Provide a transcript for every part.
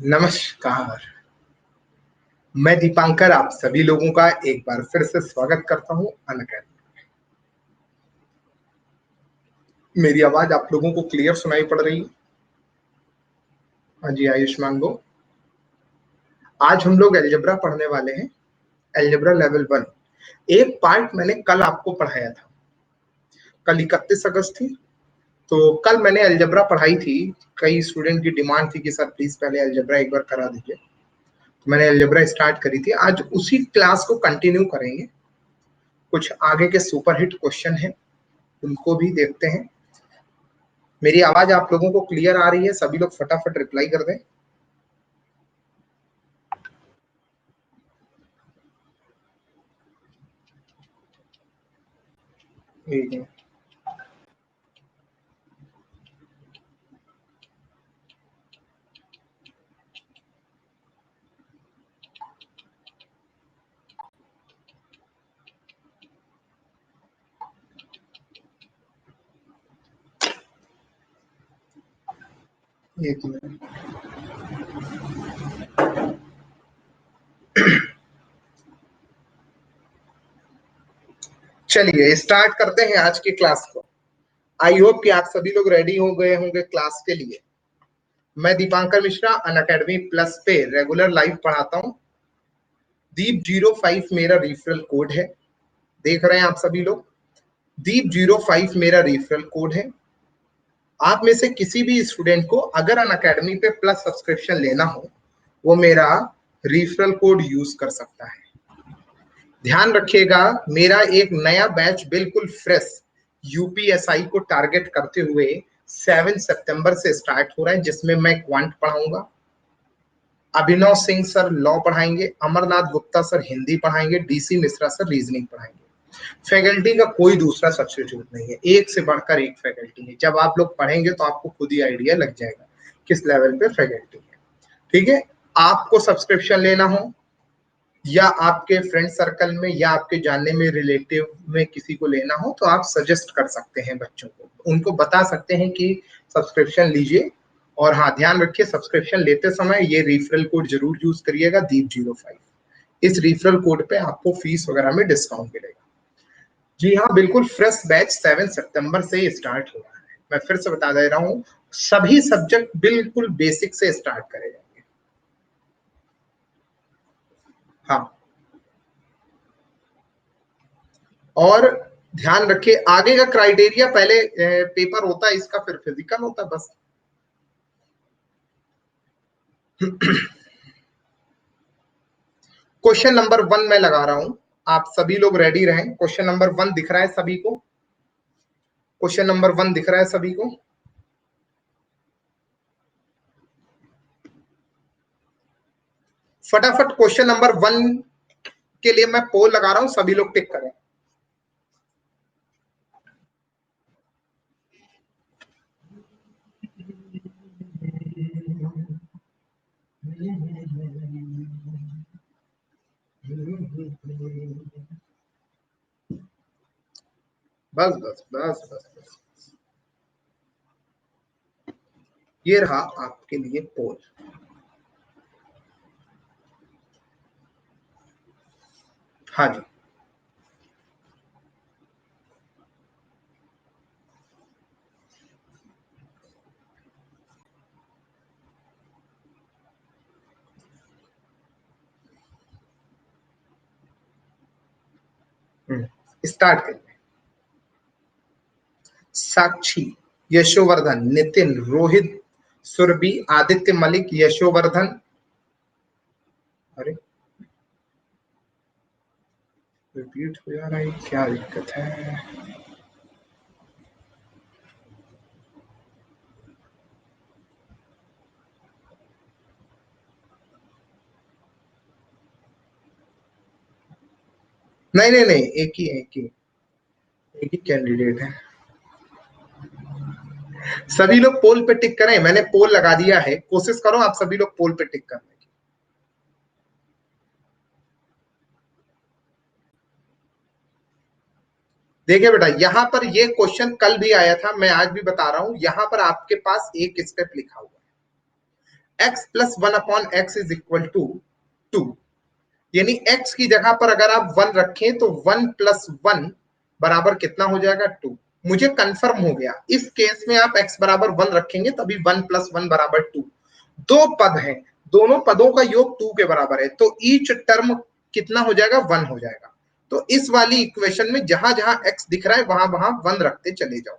नमस्कार। मैं दीपांकर आप सभी लोगों का एक बार फिर से स्वागत करता हूं अनअकैडमी। मेरी आवाज आप लोगों को क्लियर सुनाई पड़ रही है? हाँ जी आयुष्मान गो। आज हम लोग अलजेब्रा पढ़ने वाले हैं, अलजेब्रा लेवल 1। एक पार्ट मैंने कल आपको पढ़ाया था। कल 31 अगस्त थी, तो कल मैंने अलजेब्रा पढ़ाई थी। कई स्टूडेंट की डिमांड थी कि सर प्लीज पहले अलजेब्रा एक बार करा दीजिए। तो मैंने अलजेब्रा स्टार्ट करी थी। आज उसी क्लास को कंटिन्यू करेंगे। कुछ आगे के सुपरहिट क्वेश्चन हैं, उनको भी देखते हैं। मेरी आवाज आप लोगों को क्लियर आ रही है? सभी लोग फटाफट रिप्लाई कर दें। ठीक है। एक मिनट। चलिए स्टार्ट करते हैं आज की क्लास को। आई होप कि आप सभी लोग रेडी हो गए होंगे क्लास के लिए। मैं दीपांकर मिश्रा अनअकैडमी प्लस पे रेगुलर लाइव पढ़ाता हूँ। दीप 05 मेरा रेफरल कोड है। देख रहे हैं आप सभी लोग? दीप 05 मेरा रेफरल कोड है। आप में से किसी भी स्टूडेंट को अगर अनअकैडमी पे प्लस सब्सक्रिप्शन लेना हो, वो मेरा रेफरल कोड यूज कर सकता है। ध्यान रखिएगा, मेरा एक नया बैच बिल्कुल फ्रेश यूपीएसआई को टारगेट करते हुए 7 सितंबर से स्टार्ट हो रहा है, जिसमें मैं क्वांट पढ़ाऊंगा, अभिनव सिंह सर लॉ पढ़ाएंगे, अमरनाथ गुप्ता सर हिंदी पढ़ाएंगे, डीसी मिश्रा सर रीजनिंग पढ़ाएंगे। फैकल्टी का कोई दूसरा सब्स्टिट्यूट नहीं है, एक से बढ़कर एक फैकल्टी है। जब आप लोग पढ़ेंगे तो आपको खुद ही आइडिया लग जाएगा किस लेवल पे फैकल्टी है। ठीक है। आपको सब्सक्रिप्शन लेना हो या आपके फ्रेंड सर्कल में या आपके जानने में रिलेटिव में किसी को लेना हो, तो आप सजेस्ट कर सकते हैं बच्चों को, उनको बता सकते हैं कि सब्सक्रिप्शन लीजिए। और हाँ, ध्यान रखिए सब्सक्रिप्शन लेते समय ये रेफरल कोड जरूर यूज करिएगा, दीप 05। इस रेफरल कोड पे आपको फीस वगैरह में डिस्काउंट मिलेगा। जी हाँ, बिल्कुल फ्रेश बैच 7 सितंबर से स्टार्ट हो रहा है। मैं फिर से बता दे रहा हूँ, सभी सब्जेक्ट बिल्कुल बेसिक से स्टार्ट करे जाएंगे। हाँ, और ध्यान रखिए आगे का क्राइटेरिया, पहले पेपर होता है इसका, फिर फिजिकल होता है बस। क्वेश्चन नंबर 1 मैं लगा रहा हूं, आप सभी लोग रेडी रहें। क्वेश्चन नंबर 1 दिख रहा है सभी को? क्वेश्चन नंबर 1 दिख रहा है सभी को? फटाफट क्वेश्चन नंबर 1 के लिए मैं पोल लगा रहा हूं, सभी लोग टिक करें। बस बस बस बस बस, ये रहा आपके लिए पोल। हाँ जी। स्टार्ट करिए। साक्षी, यशोवर्धन, नितिन, रोहित, सुरभि, आदित्य मलिक, यशोवर्धन। अरे रिपीट हो जा रहा है, क्या दिक्कत है? नहीं नहीं नहीं, एक ही कैंडिडेट है। सभी लोग पोल पे टिक करें, मैंने पोल लगा दिया है, कोशिश करो आप सभी लोग पोल पे टिक करने की। देखिए बेटा, यहां पर ये क्वेश्चन कल भी आया था, मैं आज भी बता रहा हूं, यहां पर आपके पास एक स्टेप लिखा हुआ x plus 1/x is equal to 2, यानी x की जगह पर अगर आप 1 रखें तो 1 प्लस 1 बराबर कितना हो जाएगा 2। मुझे कंफर्म हो गया, इस केस में आप x बराबर 1 रखेंगे तभी 1 प्लस 1 बराबर 2। दो पद हैं, दोनों पदों का योग 2 के बराबर है, तो ईच टर्म कितना हो जाएगा 1 हो जाएगा। तो इस वाली इक्वेशन में जहां जहां x दिख रहा है वहां वहां 1 रखते चले जाओ।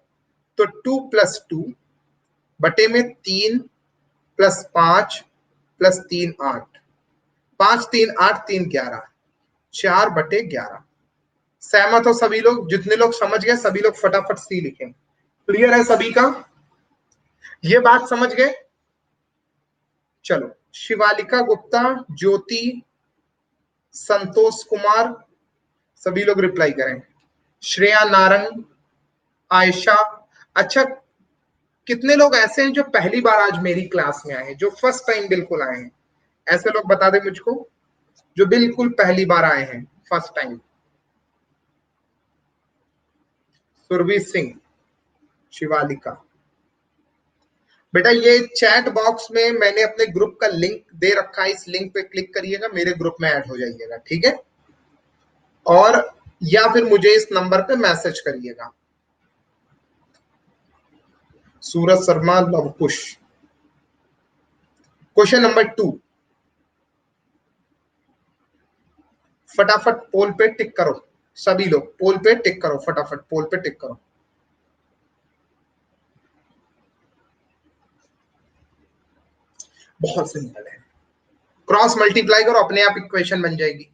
तो 2 प्लस 2 बटे में 3 प्लस 5 प्लस 3 8, 5 3 8 3 11, 4/11। सहमत हो सभी लोग? जितने लोग समझ गए सभी लोग फटाफट सी लिखें। क्लियर है सभी का? ये बात समझ गए? चलो, शिवालिका गुप्ता, ज्योति, संतोष कुमार, सभी लोग रिप्लाई करें। श्रेया नारंग, आयशा। अच्छा, कितने लोग ऐसे हैं जो पहली बार आज मेरी क्लास में आए हैं, जो फर्स्ट टाइम बिल्कुल आए हैं? ऐसे लोग बता दें मुझको, जो बिल्कुल पहली बार आए हैं, फर्स्ट टाइम। सुरभि सिंह, शिवालिका। बेटा ये चैट बॉक्स में मैंने अपने ग्रुप का लिंक दे रखा है, इस लिंक पे क्लिक करिएगा, मेरे ग्रुप में ऐड हो जाइएगा, ठीक है? और या फिर मुझे इस नंबर पे मैसेज करिएगा। सूरज शर्मा, लवकुश। क्वेश्चन नंबर 2, फटाफट पोल पे टिक करो। सभी लोग पोल पे टिक करो, फटाफट पोल पे टिक करो। बहुत सिंपल है, क्रॉस मल्टीप्लाई करो, अपने आप इक्वेशन बन जाएगी।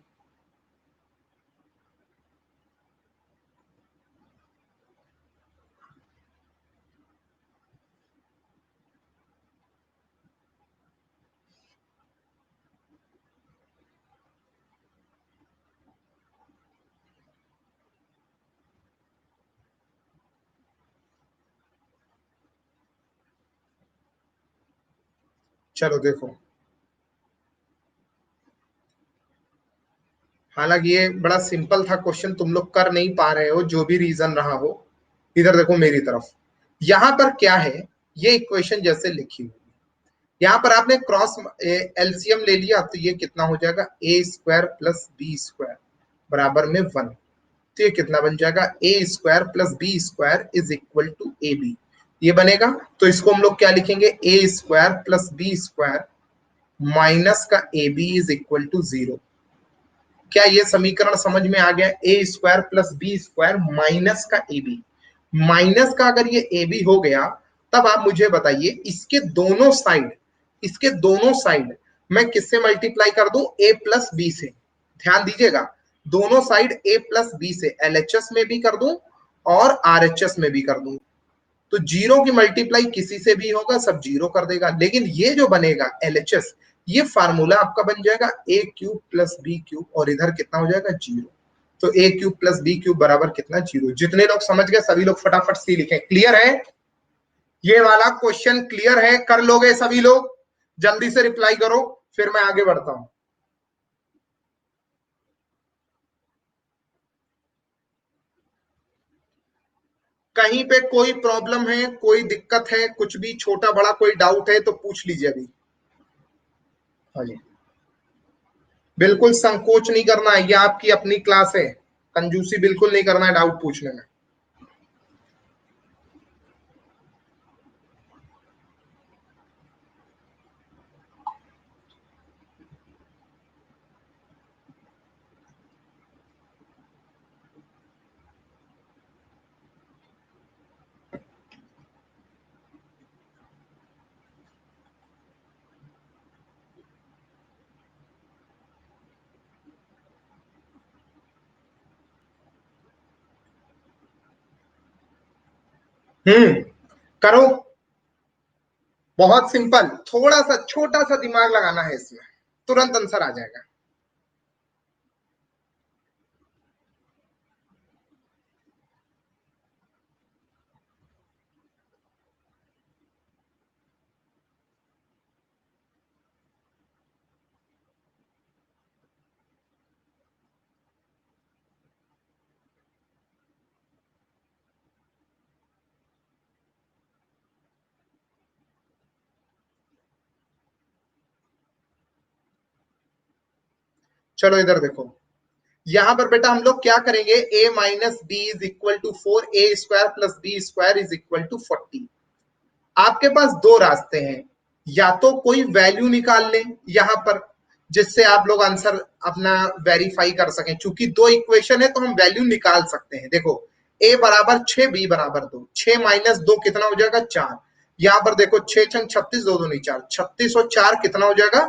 चलो देखो, हालांकि ये बड़ा सिंपल था क्वेश्चन, तुम लोग कर नहीं पा रहे हो, जो भी रीजन रहा हो। इधर देखो मेरी तरफ, यहां पर क्या है, ये इक्वेशन जैसे लिखी हुई, यहाँ पर आपने क्रॉस एलसीएम ले लिया, तो ये कितना हो जाएगा A square plus B square बराबर में 1। तो ये कितना बन जाएगा, A square plus B square is equal to A B. ये बनेगा, तो इसको हम लोग क्या लिखेंगे, A square plus B square minus का A B is equal to 0। क्या ये समीकरण समझ में आ गया? A square plus B square minus का ए बी, माइनस का अगर ये ए बी हो गया, तब आप मुझे बताइए इसके दोनों साइड मैं किससे मल्टीप्लाई कर दूं, ए प्लस बी से। ध्यान दीजिएगा, दोनों साइड ए प्लस बी से, एलएचएस में भी कर दूं और आरएचएस में भी कर दूं, तो जीरो की मल्टीप्लाई किसी से भी होगा, सब जीरो कर देगा। लेकिन ये जो बनेगा एलएचएस, ये फार्मूला आपका बन जाएगा ए क्यूब प्लस बी क्यूब, और इधर कितना हो जाएगा, जीरो। तो ए क्यूब प्लस बी क्यूब बराबर कितना, जीरो। जितने लोग समझ गए सभी लोग फटाफट सी लिखें। क्लियर है? ये वाला क्वेश्चन क्लियर है? कर लोगे सभी लोग? जल्दी से रिप्लाई करो, फिर मैं आगे बढ़ता हूं। कहीं पे कोई प्रॉब्लम है, कोई दिक्कत है, कुछ भी छोटा बड़ा कोई डाउट है तो पूछ लीजिए अभी। हाँ जी, बिल्कुल संकोच नहीं करना है, ये आपकी अपनी क्लास है, कंजूसी बिल्कुल नहीं करना है डाउट पूछने में। करो, बहुत सिंपल, थोड़ा सा छोटा सा दिमाग लगाना है इसमें, तुरंत आंसर आ जाएगा। चलो इधर देखो, यहां पर बेटा हम लोग क्या करेंगे, a minus b is equal to 4a² plus b² is equal to 40। आपके पास दो रास्ते हैं, या तो कोई वैल्यू निकाल लें यहां पर जिससे आप लोग आंसर अपना वेरीफाई कर सकें, चूंकि दो इक्वेशन है तो हम वैल्यू निकाल सकते हैं। देखो a बराबर 6, b बराबर 2, 6 माइनस 2 कितना हो जाएगा 4। यहां पर देखो 6 छंग 36, 2 दूनी 4, 36 और 4 कितना हो जाएगा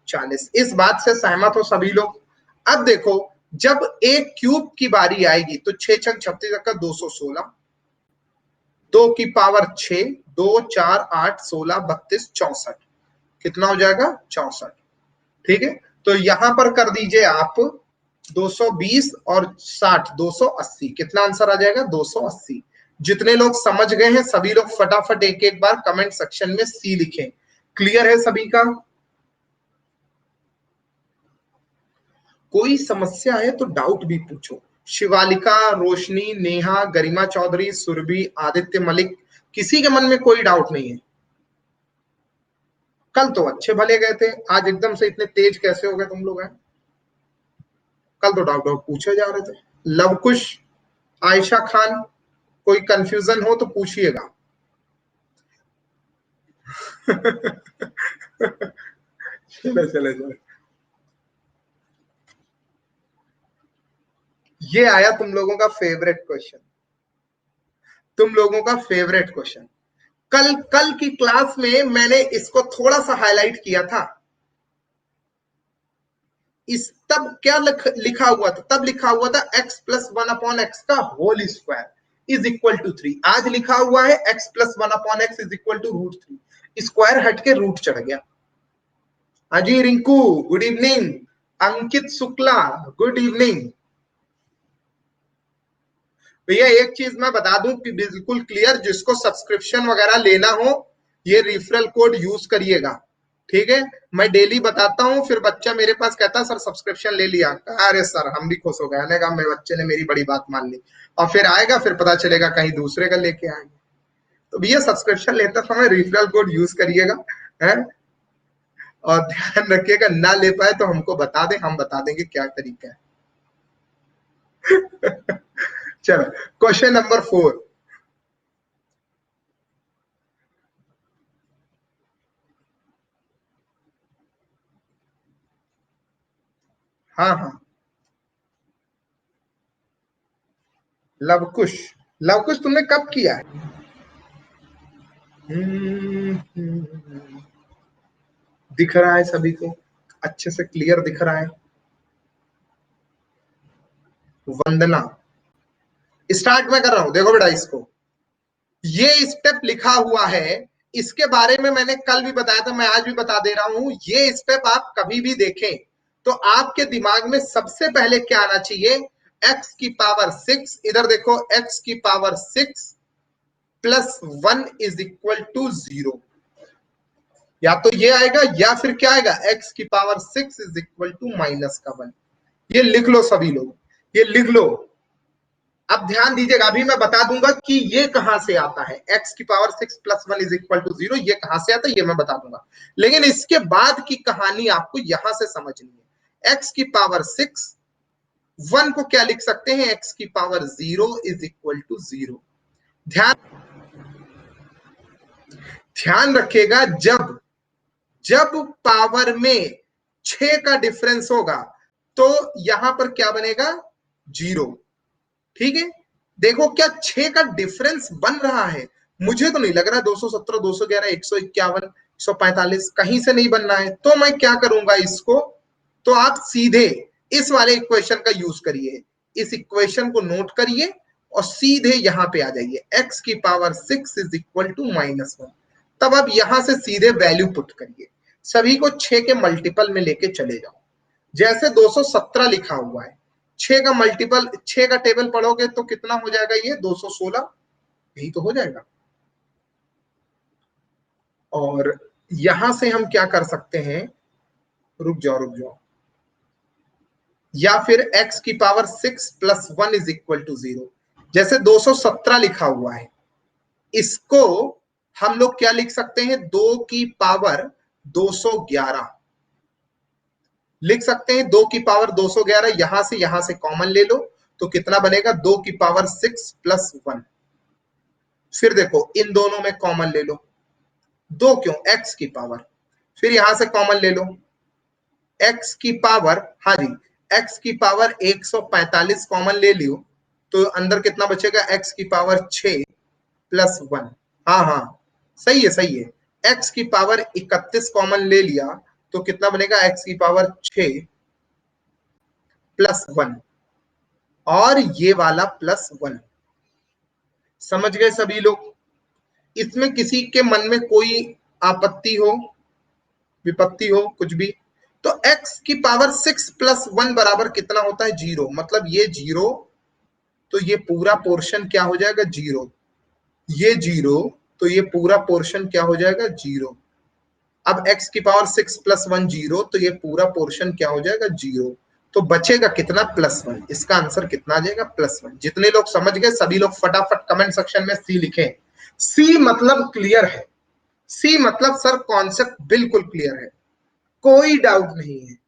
40। इस बात से सहमत हो सभी लोग। अब देखो जब a क्यूब की बारी आएगी तो 6 छंग 36 का 216, 2 की पावर 6, 2 4 8 16 32 64, कितना हो जाएगा 64। ठीक है, तो यहां पर कर दीजिए आप 220 और 60 280, कितना आंसर आ जाएगा 280। जितने लोग समझ गए हैं सभी लोग फटाफट एक एक बार कमेंट सेक्शन में सी लिखें। क्लियर है सभी का? कोई समस्या है तो डाउट भी पूछो। शिवालिका, रोशनी, नेहा, गरिमा चौधरी, सुरभि, आदित्य मलिक, किसी के मन में कोई डाउट नहीं है? कल तो अच्छे भले गए थे, आज एकदम से इतने तेज कैसे हो गए तुम लोग हैं? कल तो डाउट डाउट पूछे जा रहे थे। लवकुश, आयशा खान, कोई कंफ्यूजन हो तो पूछिएगा। चलो चलो चलो, ये आया तुम लोगों का फेवरेट क्वेश्चन, तुम लोगों का फेवरेट क्वेश्चन। कल कल की क्लास में मैंने इसको थोड़ा सा हाईलाइट किया था। इस तब क्या लिखा हुआ था, तब लिखा हुआ था x प्लस 1/x का whole square is equal to 3। आज लिखा हुआ है x plus 1/x is equal to √3। Square हट के रूट चढ़ गया। अजी Rinku good evening, Ankit Shukla good evening. भैया एक चीज मैं बता दूं कि बिल्कुल क्लियर, जिसको सब्सक्रिप्शन वगैरह लेना हो ये रेफरल कोड यूज करिएगा। ठीक है, मैं डेली बताता हूँ, फिर बच्चा मेरे पास कहता है सर सब्सक्रिप्शन ले लिया, अरे सर हम भी खुश हो गए, मैंने कहा मेरे बच्चे ने मेरी बड़ी बात मान ली। और फिर आएगा, फिर पता चलेगा कहीं दूसरे का लेके आएंगे। तो भैया सब्सक्रिप्शन लेते समय रेफरल कोड यूज करिएगा, है? और ध्यान रखिएगा ना ले पाए तो हमको बता दें, हम बता देंगे क्या तरीका है। चलो क्वेश्चन नंबर 4। हाँ हाँ, लवकुश, लवकुश तुमने कब किया है? दिख रहा है सभी को अच्छे से क्लियर दिख रहा है? वंदना, स्टार्ट में कर रहा हूं, देखो बेटा इसको, ये स्टेप लिखा हुआ है, इसके बारे में मैंने कल भी बताया था, मैं आज भी बता दे रहा हूं। ये स्टेप आप कभी भी देखें तो आपके दिमाग में सबसे पहले क्या आना चाहिए, x की पावर 6, इधर देखो x की power 6 plus 1 is equal to 0। या तो ये आएगा या फिर क्या आएगा, x की power 6 is equal to minus का 1। ये लिख लो सभी लोग, ये लिख लो। अब ध्यान दीजिएगा, अभी मैं बता दूंगा कि ये कहां से आता है, x की power 6 plus 1 is equal to 0, ये कहां से आता है ये मैं बता दूंगा। लेकिन इसके बाद की कहानी आपको यहां से समझनी है। x की पावर 6, 1 को क्या लिख सकते हैं, x की पावर 0 इज इक्वल टू 0। ध्यान ध्यान रखिएगा, जब जब पावर में 6 का डिफरेंस होगा तो यहां पर क्या बनेगा, 0। ठीक है, देखो क्या 6 का डिफरेंस बन रहा है, मुझे तो नहीं लग रहा 217 211 151 145 कहीं से नहीं बनना है। तो मैं क्या करूंगा इसको, तो आप सीधे इस वाले इक्वेशन का यूज करिए, इस इक्वेशन को नोट करिए और सीधे यहां पे आ जाइए, x की पावर 6 इज इक्वल टू -1। तब अब यहां से सीधे वैल्यू पुट करिए, सभी को 6 के मल्टीपल में लेके चले जाओ। जैसे 217 लिखा हुआ है, 6 का मल्टीपल, 6 का टेबल पढ़ोगे तो कितना हो जाएगा, ये 216, यही तो हो जाएगा। और यहां से हम क्या कर सकते हैं, रुक जाओ रुक जाओ, या फिर x की power 6 plus 1 is equal to 0। जैसे 217 लिखा हुआ है, इसको हम लोग क्या लिख सकते हैं, 2 की पावर 211। लिख सकते हैं 2 की पावर 211, यहां से कॉमन ले लो तो कितना बनेगा 2 की पावर 6 प्लस 1। फिर देखो इन दोनों में कॉमन ले लो, 2 क्यों, x की पावर, फिर यहां से कॉमन ले लो x की पावर, हाँ जी x की पावर 145 कॉमन ले लियो तो अंदर कितना बचेगा x की पावर 6 प्लस 1। हाँ हाँ सही है सही है, x की पावर 31 कॉमन ले लिया तो कितना बनेगा x की पावर 6 प्लस 1 और ये वाला प्लस 1। समझ गए सभी लोग? इसमें किसी के मन में कोई आपत्ति हो, विपत्ति हो, कुछ भी? तो x की पावर 6 प्लस 1 बराबर कितना होता है 0, मतलब ये 0 तो ये पूरा पोर्शन क्या हो जाएगा 0, ये 0 तो ये पूरा पोर्शन क्या हो जाएगा 0। अब x की पावर 6 प्लस 1 0 तो ये पूरा पोर्शन क्या हो जाएगा 0। तो बचेगा कितना प्लस 1, इसका आंसर कितना आ जाएगा प्लस 1। जितने लोग समझ गए सभी लोग फटाफट कमेंट सेक्शन में सी लिखें। सी मतलब क्लियर है, सी मतलब सर कॉन्सेप्ट बिल्कुल क्लियर है, कोई डाउट नहीं है।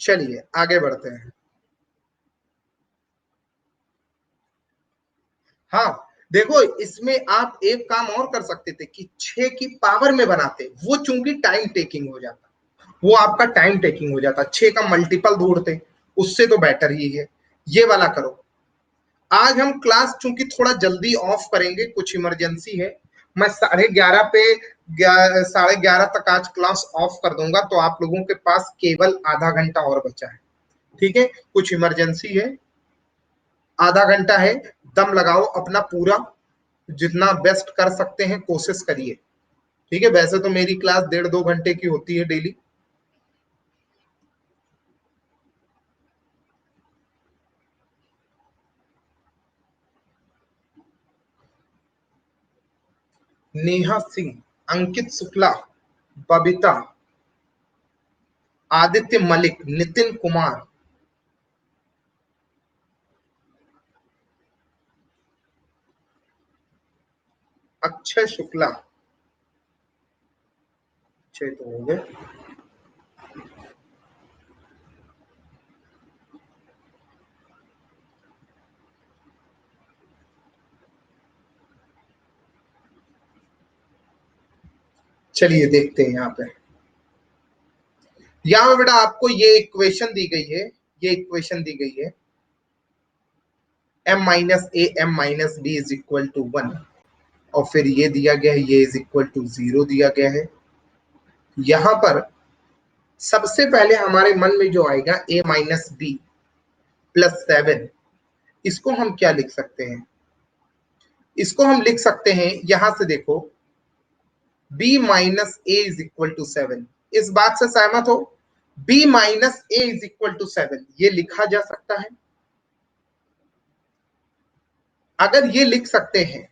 चलिए आगे बढ़ते हैं। हाँ देखो इसमें आप एक काम और कर सकते थे कि 6 की पावर में बनाते, वो चूंकि टाइम टेकिंग हो जाता, वो आपका टाइम टेकिंग हो जाता, 6 का मल्टीपल ढूंढते, उससे तो बेटर ही है ये वाला करो। आज हम क्लास चूंकि थोड़ा जल्दी ऑफ करेंगे, कुछ इमरजेंसी है, मैं 11:30 पे 11:30 तक आज क्लास ऑफ कर दूंगा, तो आप लोगों के पास केवल आधा घंटा और बचा है। ठीक है, कुछ इमरजेंसी है, आधा घंटा है, दम लगाओ अपना पूरा, जितना बेस्ट कर सकते हैं कोशिश करिए। ठीक है, वैसे तो मेरी क्लास 1.5-2 घंटे की होती है डेली। नेहा सिंह, अंकित शुक्ला, बबीता, आदित्य मलिक, नितिन कुमार, अक्षय शुक्ला, 6 तो हो गए। चलिए देखते हैं यहाँ पे, यहाँ पे बेटा आपको ये इक्वेशन दी गई है, ये इक्वेशन दी गई है m minus a m minus b is equal to 1, और फिर ये दिया गया है ये इज इक्वल टू 0 दिया गया है। यहाँ पर सबसे पहले हमारे मन में जो आएगा a माइनस बी प्लस 7, इसको हम क्या लिख सकते हैं? इसको हम लिख सकते हैं, यहां से देखो b minus a is equal to 7, इस बात से सहमत हो? b minus a is equal to 7 ये लिखा जा सकता है। अगर ये लिख सकते हैं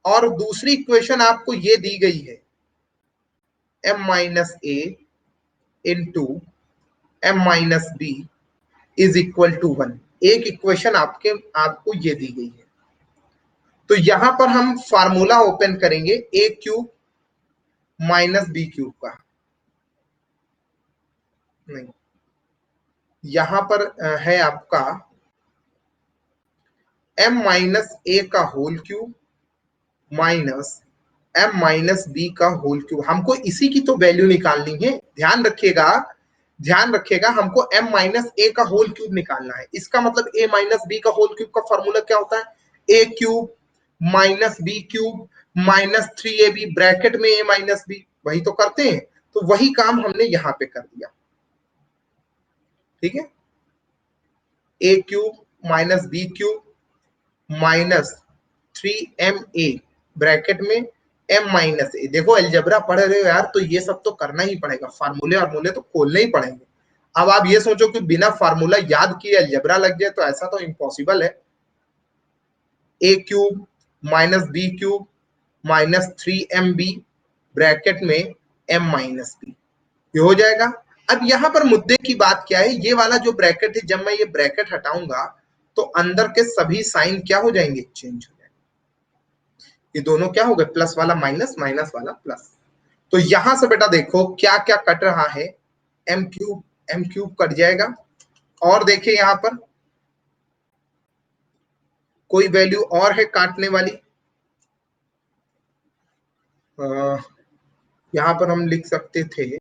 और दूसरी इक्वेशन आपको ये दी गई है m minus a into m minus b is equal to 1, एक इक्वेशन आपको ये दी गई है, तो यहां पर हम फार्मूला ओपन करेंगे ए क्यूब माइनस बी क्यूब का, नहीं यहां पर है आपका m माइनस ए का whole cube minus m minus B का होल क्यूब, हमको इसी की तो वैल्यू निकालनी है, ध्यान रखिएगा, ध्यान रखिएगा, हमको m माइनस ए का होल क्यूब निकालना है। इसका मतलब a माइनस बी का होल क्यूब का फॉर्मूला क्या होता है? a cube minus B cube minus 3ab bracket में a माइनस बी, वही तो करते हैं, तो वही काम हमने यहां पे कर दिया। ठीक है, a cube minus B cube minus 3ma bracket में m माइनस ए। देखो अलजेब्रा पढ़ रहे हो यार, तो ये सब तो करना ही पड़ेगा, फार्मूले और मूल्य तो खोलने ही पड़ेंगे। अब आप ये सोचो कि बिना फार्मूला याद किए अलजेब्रा लग जाए, तो ऐसा तो इम्पॉसिबल है। A cube minus B cube minus 3mb bracket में m माइनस बी, ये हो जाएगा। अब यहां पर मुद्दे की बात क्या है, ये वाला जो ब्रैकेट है, जब मैं ये ब्रैकेट हटाऊंगा तो अंदर के सभी साइन क्या हो जाएंगे, चेंज हो जाएंगे। ये दोनों क्या हो गए, प्लस वाला माइनस, माइनस वाला प्लस। तो यहां से बेटा देखो क्या क्या कट रहा है, एम क्यूब कट जाएगा। और देखिए यहां पर कोई वैल्यू और है काटने वाली, यहां पर हम लिख सकते थे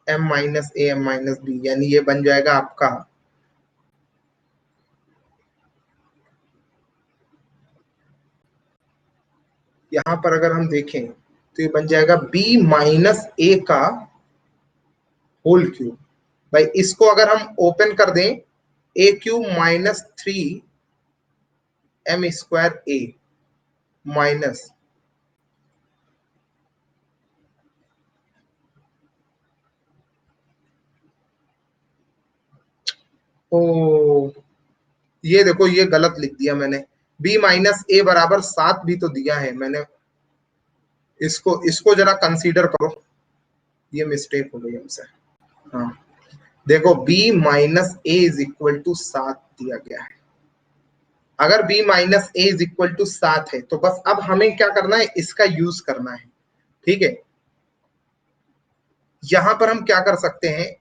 m minus a m minus b, यानी ये बन जाएगा आपका यहां पर अगर हम देखें तो ये बन जाएगा b माइनस ए का होल क्यूब। भाई इसको अगर हम ओपन कर दें, ए क्यूब माइनस 3m स्क्वायर ए माइनस, ओ ये देखो ये गलत लिख दिया मैंने, b माइनस ए बराबर 7 भी तो दिया है मैंने, इसको इसको जरा कंसीडर करो, ये मिस्टेक हो गई हमसे। हाँ देखो b minus a is equal to 7 दिया गया है। अगर b minus a is equal to 7 है तो बस अब हमें क्या करना है, इसका यूज करना है। ठीक है, यहां पर हम क्या कर सकते हैं,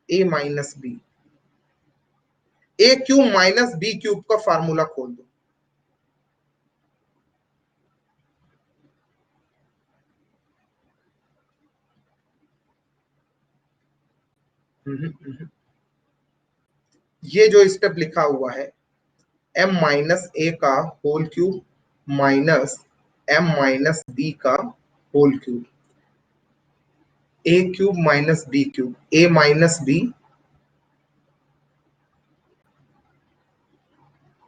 ए माइनस बी, ए क्यूब माइनस बी क्यूब का फार्मूला खोल दो। ये जो स्टेप लिखा हुआ है, m माइनस ए का whole cube minus m minus B का whole cube, a cube minus B cube, a minus b,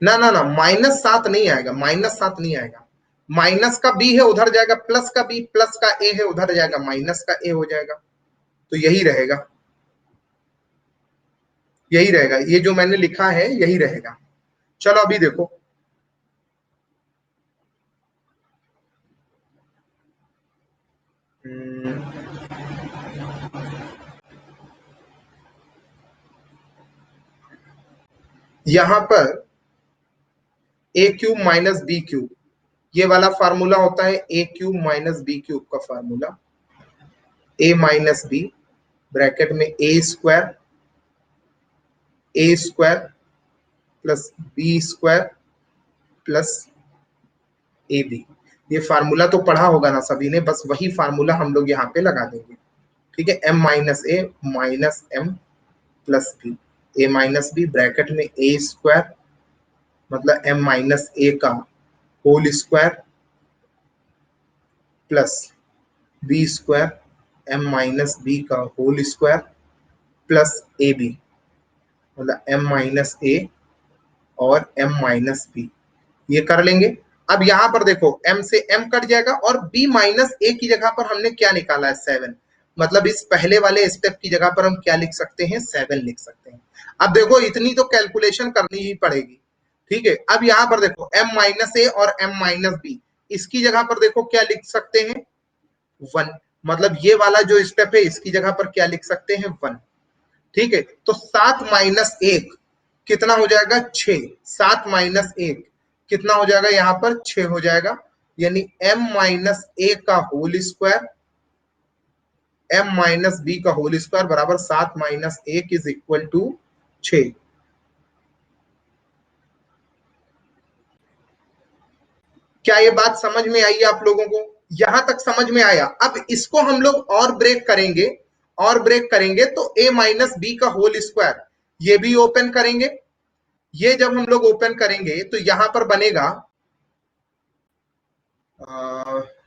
ना ना ना -7 नहीं आएगा, -7 नहीं आएगा, माइनस का बी है उधर जाएगा, प्लस का बी, प्लस का ए है उधर जाएगा, माइनस का ए हो जाएगा। तो यही रहेगा, यही रहेगा, ये जो मैंने लिखा है यही रहेगा। चलो अभी देखो, यहां पर A cube minus B cube, ये वाला फार्मूला होता है A cube minus B cube का formula, A minus B bracket में A square plus B square plus A B. ये फार्मूला तो पढ़ा होगा ना सभी ने, बस वही फार्मूला हम लोग यहाँ पे लगा देंगे। ठीक है, M minus A minus M plus B, A minus B bracket में ए स्क्वायर मतलब एम माइनस ए का whole square plus B square M minus B का whole square plus A B मतलब एम माइनस ए और M minus B, ये कर लेंगे। अब यहां पर देखो m से m कट जाएगा और b माइनस ए की जगह पर हमने क्या निकाला है, 7, मतलब इस पहले वाले स्टेप की जगह पर हम क्या लिख सकते हैं, 7 लिख सकते हैं। अब देखो इतनी तो कैलकुलेशन करनी ही पड़ेगी। ठीक है, अब यहां पर देखो m माइनस ए और m माइनस बी, इसकी जगह पर देखो क्या लिख सकते हैं, 1, मतलब ये वाला जो स्टेप है इसकी जगह पर क्या लिख सकते हैं, 1। ठीक है, तो 7 माइनस 1 कितना हो जाएगा, 6, 7 माइनस 1 कितना हो जाएगा, यहां पर 6 हो जाएगा, यानी m माइनस ए का whole square m minus B का होल स्क्वायर बराबर 7 माइनस 1 इज इक्वल टू 6। क्या ये बात समझ में आई आप लोगों को, यहां तक समझ में आया। अब इसको हम लोग और ब्रेक करेंगे, और ब्रेक करेंगे तो a माइनस बी का होल स्क्वायर ये भी ओपन करेंगे, ये जब हम लोग ओपन करेंगे तो यहां पर बनेगा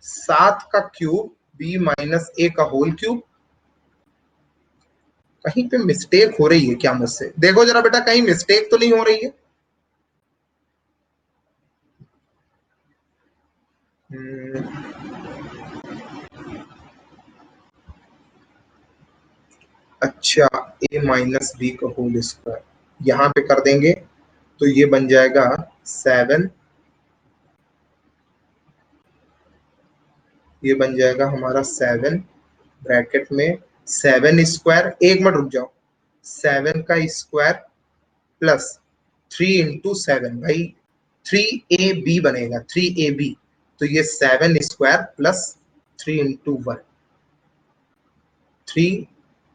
7 का क्यूब b माइनस ए का होल क्यूब। कहीं पे मिस्टेक हो रही है क्या मुझसे, देखो जरा बेटा कहीं मिस्टेक तो नहीं हो रही है। अच्छा, a माइनस बी का होल स्क्वायर यहां पे कर देंगे तो ये बन जाएगा 7, ये बन जाएगा हमारा 7 ब्रैकेट में 7 स्क्वायर, एक मिनट रुक जाओ, 7 का स्क्वायर प्लस 3 × 7, भाई 3ab बनेगा, 3ab। तो ये 7 स्क्वायर प्लस 3 × 1, 3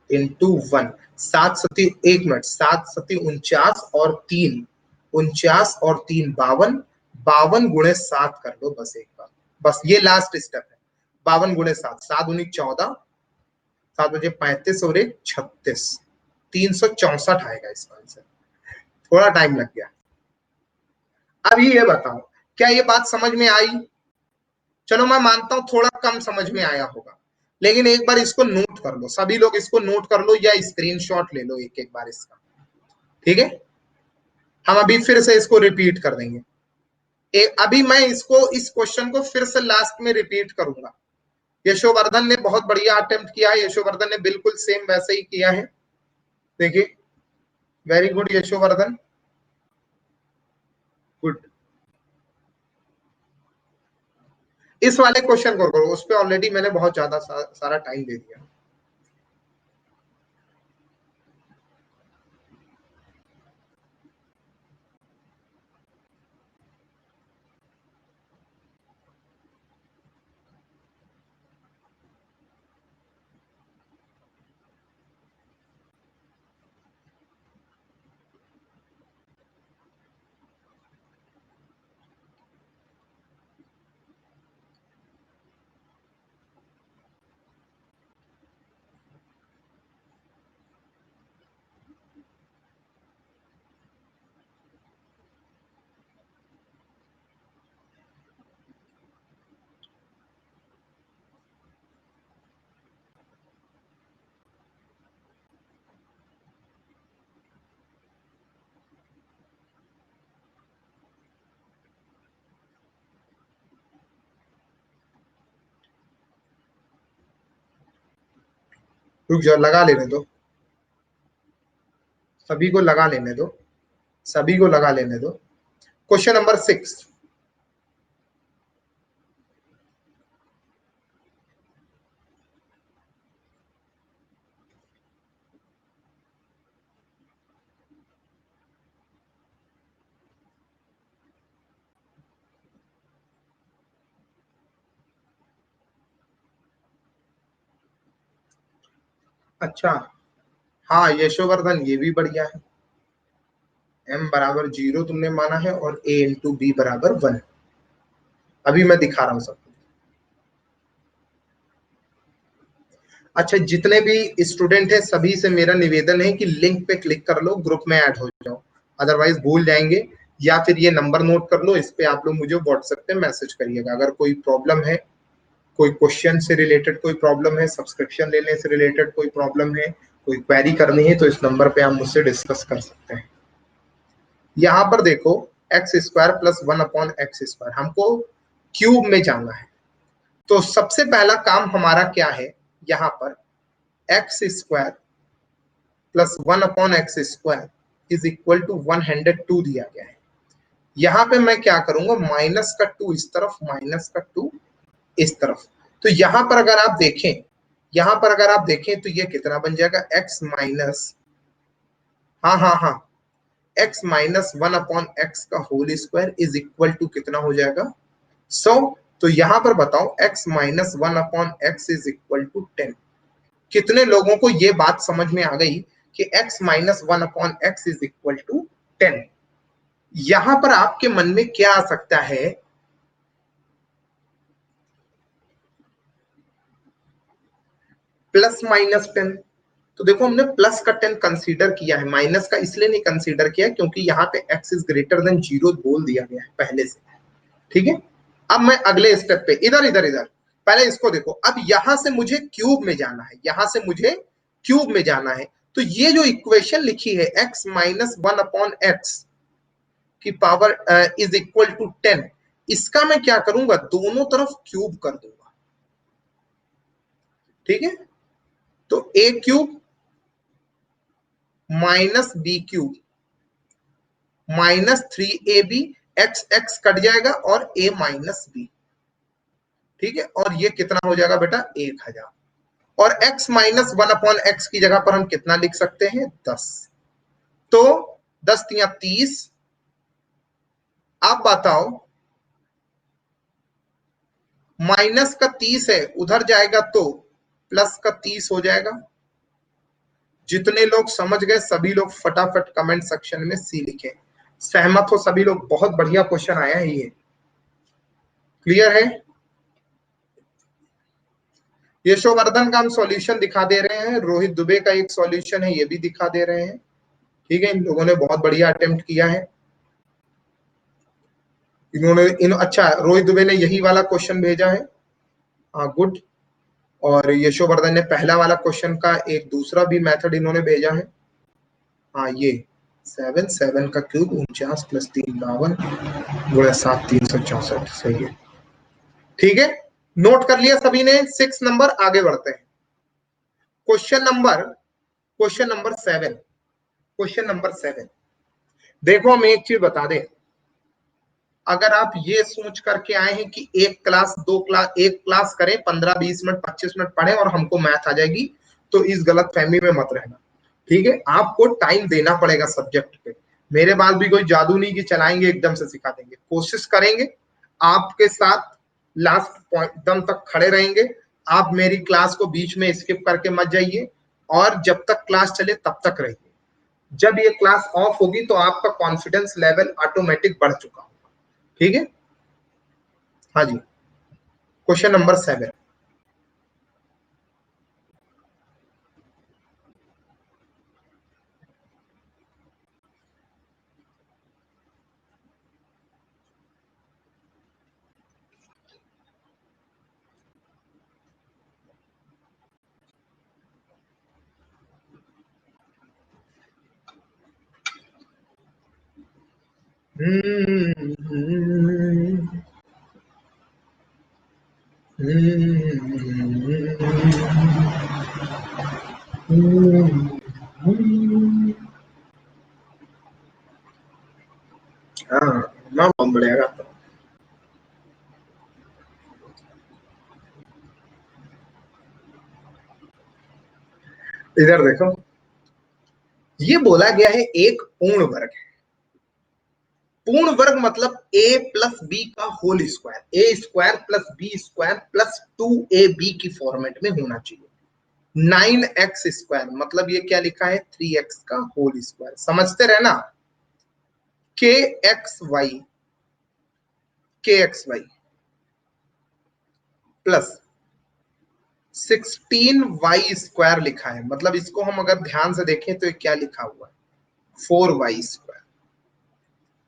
× 1, 7 × 7 एक मिनट, 7 × 7 49 और 3 49 और 3 52, 52 × 7 कर लो बस एक बार, बस ये लास्ट स्टेप है। 52 × 7, 7 × 14, 7 बजे 35 और 1 36, 364 आएगा इसका आंसर। थोड़ा टाइम लग गया। अब ये बताओ क्या ये बात समझ में आई? चलो मैं मानता हूं थोड़ा कम समझ में आया होगा, लेकिन एक बार इसको नोट कर लो, सभी लोग इसको नोट कर लो या स्क्रीनशॉट ले लो एक एक बार इसका, ठीक है? हम अभी फिर से इसको रिपीट कर देंगे। अभी मैं इसको, इस क्वेश्चन को फिर से लास्ट में रिपीट करूंगा। यशोवर्धन ने बहुत बढ़िया अटेम्प्ट किया है, यशोवर्धन ने बिल्कुल सेम वैसे ही किया है। देखिए, वेरी गुड यशोवर्धन, गुड। इस वाले क्वेश्चन को करो, उस पर ऑलरेडी मैंने बहुत ज्यादा सारा टाइम दे दिया। रुक जाओ, लगा लेने दो, सभी को लगा लेने दो, सभी को लगा लेने दो। क्वेश्चन नंबर 6, अच्छा हाँ यशोवर्धन, ये भी बढ़िया है। m बराबर 0 तुमने माना है और a × b बराबर 1। अभी मैं दिखा रहा हूं सबको। अच्छा, जितने भी स्टूडेंट हैं सभी से मेरा निवेदन है कि लिंक पे क्लिक कर लो, ग्रुप में ऐड हो जाओ, अदरवाइज भूल जाएंगे। या फिर ये नंबर नोट कर लो, इस पे आप लोग मुझे व्हाट्सएप पे मैसेज करिएगा अगर कोई प्रॉब्लम है, कोई क्वेश्चन से रिलेटेड कोई प्रॉब्लम है, सब्सक्रिप्शन लेने से रिलेटेड कोई प्रॉब्लम है, कोई क्वेरी करनी है, तो इस नंबर पे आप मुझसे डिस्कस कर सकते हैं। यहाँ पर देखो x² + 1/x², हमको क्यूब में जाना है। तो सबसे पहला काम हमारा क्या है, यहाँ पर x² + 1/x² = 102 दिया गया है। यहाँ पे मैं क्या करूंगा, माइनस का 2 इस तरफ, माइनस का 2 इस तरफ। तो यहाँ पर अगर आप देखें, यहाँ पर अगर आप देखें तो ये कितना बन जाएगा, x माइनस, हाँ हाँ हाँ, x - 1/x का होल स्क्वायर = कितना हो जाएगा, 100। तो यहाँ पर बताओ x - 1/x = 10। कितने लोगों को ये बात समझ में आ गई कि x - 1/x = 10? यहां पर आपके मन में क्या आ सकता है, +-10। तो देखो हमने प्लस का 10 कंसीडर किया है, माइनस का इसलिए नहीं कंसीडर किया क्योंकि यहाँ पे x > 0 बोल दिया गया है पहले से, ठीक है? अब मैं अगले स्टेप पे, इधर इधर इधर, पहले इसको देखो। अब यहां से मुझे क्यूब में जाना है, यहां से मुझे क्यूब में जाना है। तो ये जो इक्वेशन लिखी है x - 1/x की पावर = 10, इसका मैं क्या करूंगा, दोनों तरफ क्यूब कर दूंगा, ठीक है? तो a³ - b³ -3ab, x x cut जाएगा और a माइनस बी। ठीक है, और ये कितना हो जाएगा बेटा 1000। और x माइनस 1/x की जगह पर हम कितना लिख सकते हैं 10। तो 10 तिया 30। आप बताओ, माइनस का 30 है, उधर जाएगा तो प्लस का 30 हो जाएगा। जितने लोग समझ गए सभी लोग फटाफट कमेंट सेक्शन में सी लिखें। सहमत हो सभी लोग? बहुत बढ़िया क्वेश्चन आया है ये। क्लियर है? यशोवर्धन का हम सॉल्यूशन दिखा दे रहे हैं, रोहित दुबे का एक सॉल्यूशन है ये भी दिखा दे रहे हैं। ठीक है, इन लोगों ने बहुत बढ़िया अटेम्प्ट किया है। अच्छा, रोहित दुबे ने यही वाला क्वेश्चन भेजा है। हाँ, गुड। और यशोवर्धन ने पहला वाला क्वेश्चन का एक दूसरा भी मेथड इन्होंने भेजा है। हाँ, ये 7 का क्यूब 49 + 3 52 × 7 364 सही है। ठीक है, नोट कर लिया सभी ने। 6 नंबर, आगे बढ़ते हैं। Question number 7। क्वेश्चन नंबर 7 देखो, हम एक चीज बता दें। अगर आप ये सोच करके आए हैं कि एक क्लास एक क्लास करें, 15-20 मिनट 25 मिनट पढ़े और हमको मैथ आ जाएगी, तो इस गलत फहमी में मत रहना। ठीक है, आपको टाइम देना पड़ेगा सब्जेक्ट पे। मेरे पास भी कोई जादू नहीं कि चलाएंगे एकदम से सिखा देंगे। कोशिश करेंगे, आपके साथ लास्ट पॉइंट दम तक खड़े रहेंगे। आप मेरी क्लास को बीच में स्किप करके मत जाइए, और जब तक क्लास चले तब तक रहिए। जब ये क्लास ऑफ होगी तो आपका कॉन्फिडेंस लेवल ऑटोमेटिक बढ़ चुका होगा। ठीक है, हाँ जी। Question number 7। हाँ, मैं बहुत बढ़िया गाता हूँ। इधर देखो, ये बोला गया है एक पूर्ण वर्ग है। पूर्ण वर्ग मतलब a + b का whole square, a² + b² + 2ab की फॉर्मेट में होना चाहिए। 9x² मतलब ये क्या लिखा है 3x का होल स्क्वायर। समझते रहना, kxy प्लस 16y² लिखा है। मतलब इसको हम अगर ध्यान से देखें तो ये क्या लिखा हुआ है 4y²।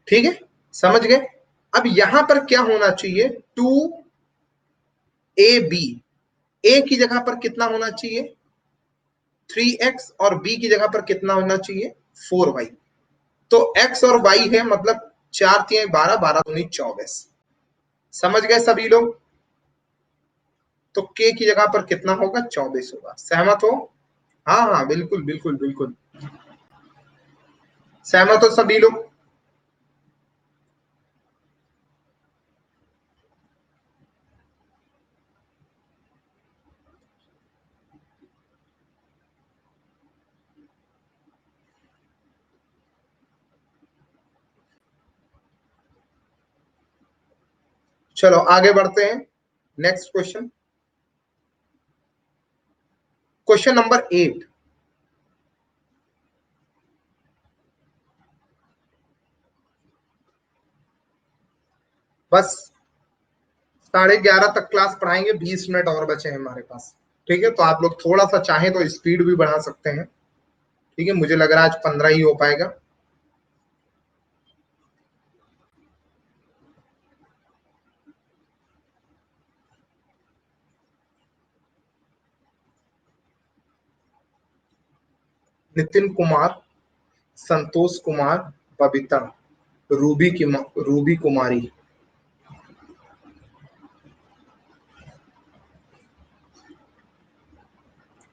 ठीक है, समझ गए? अब यहां पर क्या होना चाहिए 2ab। a की जगह पर कितना होना चाहिए 3x, और b की जगह पर कितना होना चाहिए 4y। तो x और y है, मतलब 4 × 12 12 दूनी 24। समझ गए सभी लोग? तो k की जगह पर कितना होगा 24 होगा। सहमत हो? हाँ हाँ, बिल्कुल बिल्कुल बिल्कुल सहमत हो सभी लोग? चलो आगे बढ़ते हैं। Next question, question number 8। बस 11:30 तक क्लास पढ़ाएंगे, 20 मिनट और बचे हैं हमारे पास। ठीक है, तो आप लोग थोड़ा सा चाहें तो स्पीड भी बढ़ा सकते हैं। ठीक है, मुझे लग रहा है आज 15 ही हो पाएगा। नितिन कुमार, संतोष कुमार, बबीता, रूबी कुमारी।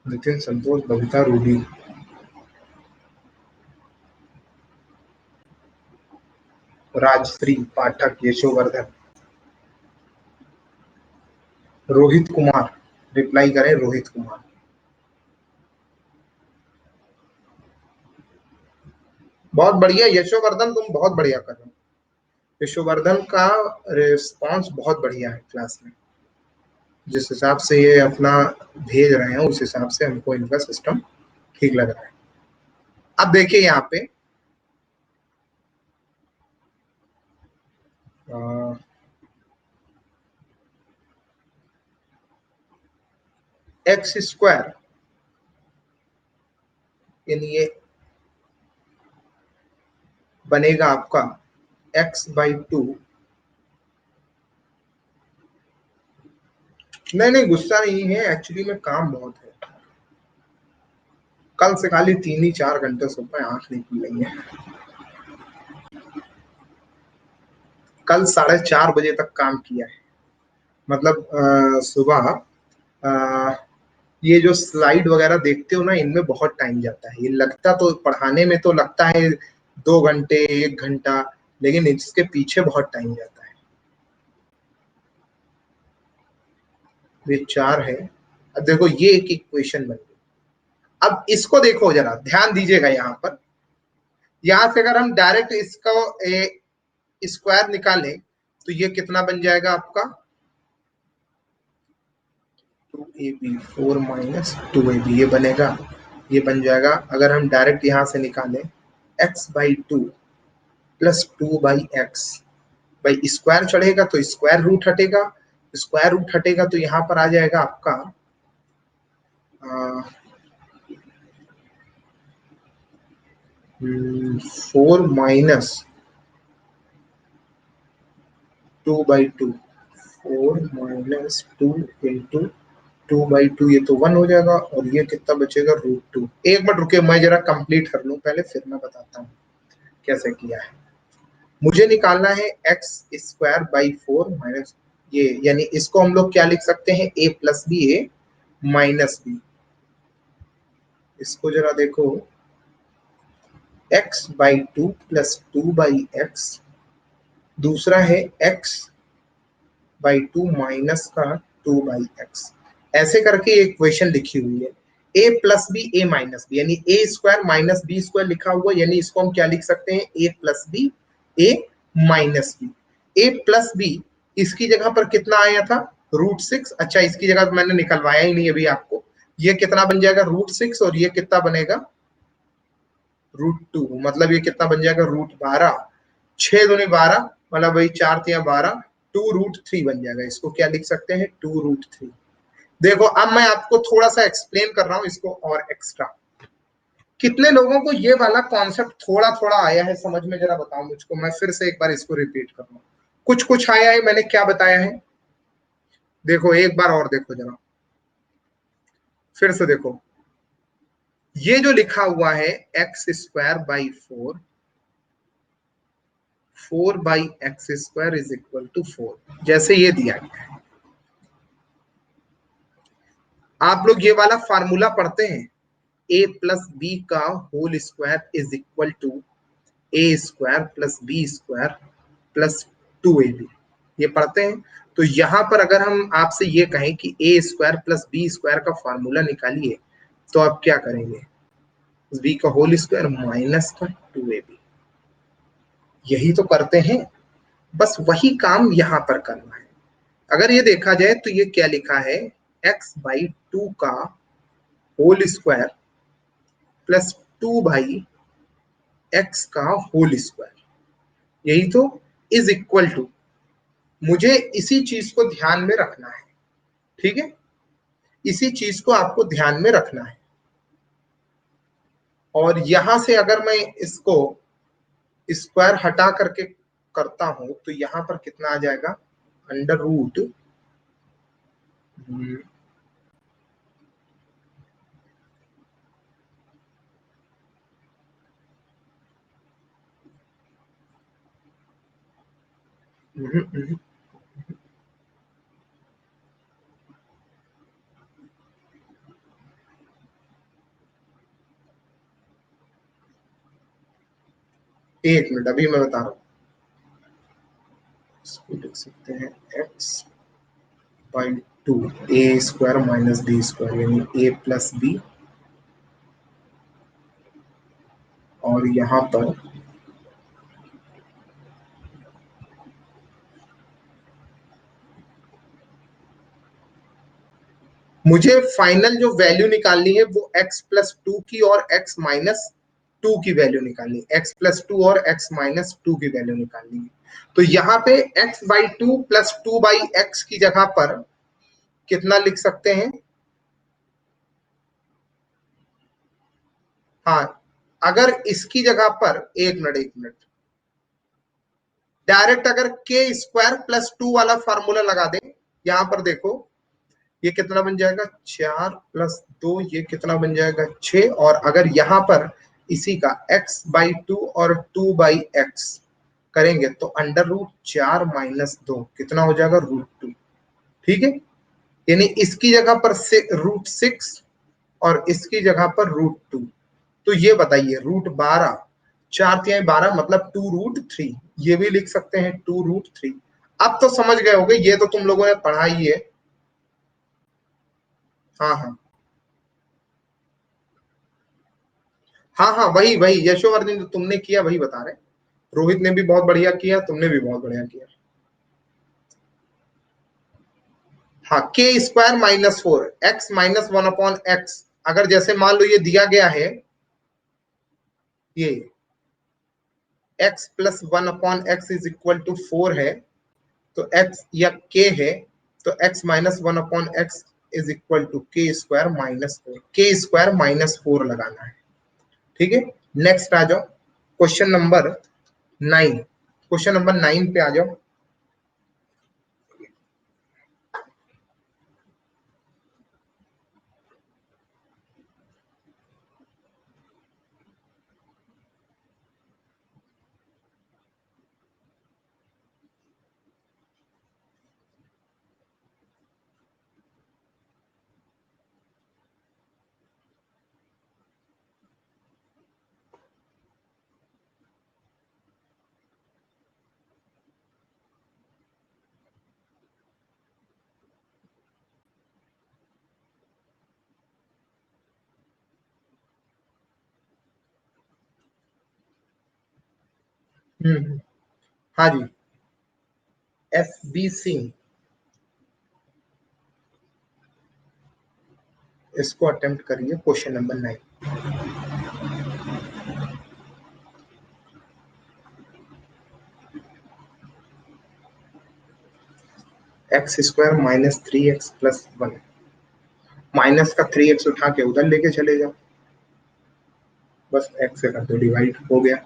नितिन, संतोष, बबीता, रूबी। राजश्री पाठक, यशोवर्धन, रोहित कुमार, रिप्लाई करें रोहित कुमार। बहुत बढ़िया यशोवर्धन, तुम बहुत बढ़िया कर रहे हो। यशोवर्धन का रिस्पांस बहुत बढ़िया है क्लास में। जिस हिसाब से ये अपना भेज रहे हैं उस हिसाब से हमको इनका सिस्टम ठीक लग रहा है। अब देखिए यहाँ पे एक्स स्क्वायर, यानी ये बनेगा आपका x/2। नहीं गुस्सा नहीं है, एक्चुअली में काम बहुत है। कल से खाली 3 ही 4 घंटे सो पाए, आंख नहीं खुल रही है। कल 4:30 बजे तक काम किया है। मतलब सुबह ये जो स्लाइड वगैरह देखते हो ना, इनमें बहुत टाइम जाता है। ये लगता तो पढ़ाने में तो लगता है 2 घंटे 1 घंटा, लेकिन इसके पीछे बहुत टाइम जाता है। ये 4 है। अब देखो ये एक इक्वेशन बन गई। अब इसको देखो जरा ध्यान दीजिएगा यहाँ पर। यहां से अगर हम डायरेक्ट इसको स्क्वायर निकालें तो ये कितना बन जाएगा आपका 2ab 4 माइनस 2ab, ये बनेगा, ये बन जाएगा। अगर हम डायरेक्ट यहां से निकालें x/2 प्लस 2/x, भाई स्क्वायर चढ़ेगा तो स्क्वायर रूट हटेगा, स्क्वायर रूट हटेगा तो यहाँ पर आ जाएगा आपका 4 माइनस 2/2, 4 माइनस 2 इंटू 2/2, ये तो 1 हो जाएगा और ये कितना बचेगा √2। एक मिनट रुके, मैं जरा कंप्लीट कर लूं पहले, फिर मैं बताता हूँ कैसे किया है। मुझे निकालना है x²/4 माइनस ये, यानी इसको हम लोग क्या लिख सकते हैं, a plus B A minus b. इसको जरा देखो, x/2 प्लस 2/x, दूसरा है x/2 माइनस का 2/x। ऐसे करके एक इक्वेशन लिखी हुई है, a plus B A minus b, यानी a square minus b square लिखा हुआ, यानी इसको हम क्या लिख सकते हैं, a plus B A minus b. a plus b इसकी जगह पर कितना आया था √6। अच्छा, इसकी जगह मैंने निकलवाया ही नहीं अभी आपको। ये कितना बन जाएगा √6 और ये कितना बनेगा √2, मतलब ये कितना बन जाएगा √12। 6×2 = 12, मतलब वही 4×3 = 12, 2√3 बन जाएगा। इसको क्या लिख सकते हैं 2√3। देखो अब मैं आपको थोड़ा सा एक्सप्लेन कर रहा हूं इसको और एक्स्ट्रा। कितने लोगों को ये वाला कॉन्सेप्ट थोड़ा थोड़ा आया है समझ में, जरा बताओ मुझको। मैं फिर से एक बार इसको रिपीट कर रहा हूं। कुछ कुछ आया है, मैंने क्या बताया है देखो एक बार और देखो जरा, फिर से देखो। ये जो लिखा हुआ है x²/4, 4/x² = 4, जैसे ये दिया गया है। आप लोग ये वाला फार्मूला पढ़ते हैं, a प्लस बी का whole square is equal to a² plus b² plus 2ab, ये पढ़ते हैं। तो यहां पर अगर हम आपसे ये कहें कि a² प्लस b² का फार्मूला निकालिए, तो आप क्या करेंगे, b का होल स्क्वायर माइनस का 2ab, यही तो करते हैं। बस वही काम यहां पर करना है। अगर ये देखा जाए तो ये क्या लिखा है, x/2 का होल स्क्वायर प्लस 2/x का होल स्क्वायर, यही तो इज इक्वल टू। मुझे इसी चीज को ध्यान में रखना है, ठीक है, इसी चीज को आपको ध्यान में रखना है। और यहां से अगर मैं इसको स्क्वायर हटा करके करता हूं तो यहां पर कितना आ जाएगा, अंडर रूट एक मिनट, अभी मैं बता रहा हूं। इसको लिख सकते हैं x by 2 a square minus b square, यानी a प्लस बी, और यहां पर मुझे फाइनल जो वैल्यू निकालनी है वो x प्लस टू की और x माइनस टू की वैल्यू निकालनी है, x प्लस टू और x माइनस टू की वैल्यू निकालनी है। तो यहाँ पे x by two plus two by x की जगह पर कितना लिख सकते हैं? हाँ, अगर इसकी जगह पर एक मिनट डायरेक्ट अगर के स्क्वायर प्लस टू वाला फार्मूला लगा दें, यहां पर देखो ये कितना बन जाएगा, 4 + 2, ये कितना बन जाएगा 6, और अगर यहां पर इसी का x बाई टू और 2/x करेंगे तो √4 - 2 कितना हो जाएगा, √2। ठीक है, यानी इसकी जगह पर से √6 और इसकी जगह पर √2। तो ये बताइए √12, 4×3 = 12 मतलब 2√3, ये भी लिख सकते हैं 2√3। अब तो समझ गए होगे, ये तो तुम लोगों ने पढ़ा ही है। हाँ हाँ हाँ हाँ, वही वही यशोवर्धन जो तुमने किया वही बता रहे। रोहित ने भी बहुत बढ़िया किया, तुमने भी बहुत बढ़िया किया। हाँ, k² - 4 x - 1/x, अगर जैसे मान लो ये दिया गया है, ये x + 1/x = 4 है, तो x या k है, तो x - 1/x = k² - 4 लगाना है। ठीक है, नेक्स्ट आ जाओ, क्वेश्चन नंबर 9। क्वेश्चन नंबर 9 पे आ जाओ। हाँ जी, FBC, इसको अटेम्प्ट करिए, question number 9। x² - 3x + 1, minus का 3x उठा के उधर लेके चले जाओ, बस x से कर दो डिवाइड, हो गया।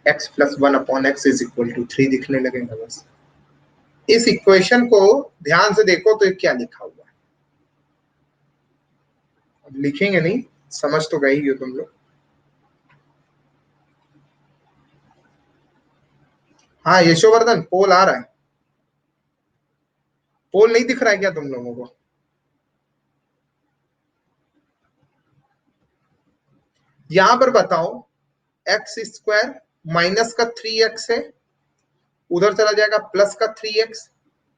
x + 1/x = 3 दिखने लगेगा बस। इस इक्वेशन को ध्यान से देखो तो ये क्या लिखा हुआ है, अब लिखेंगे नहीं, समझ तो गई हो तुम लोग। हाँ यशोवर्धन, पोल आ रहा है, पोल नहीं दिख रहा है क्या तुम लोगों को? यहां पर बताओ, x² माइनस का 3x है, उधर चला जाएगा प्लस का 3x,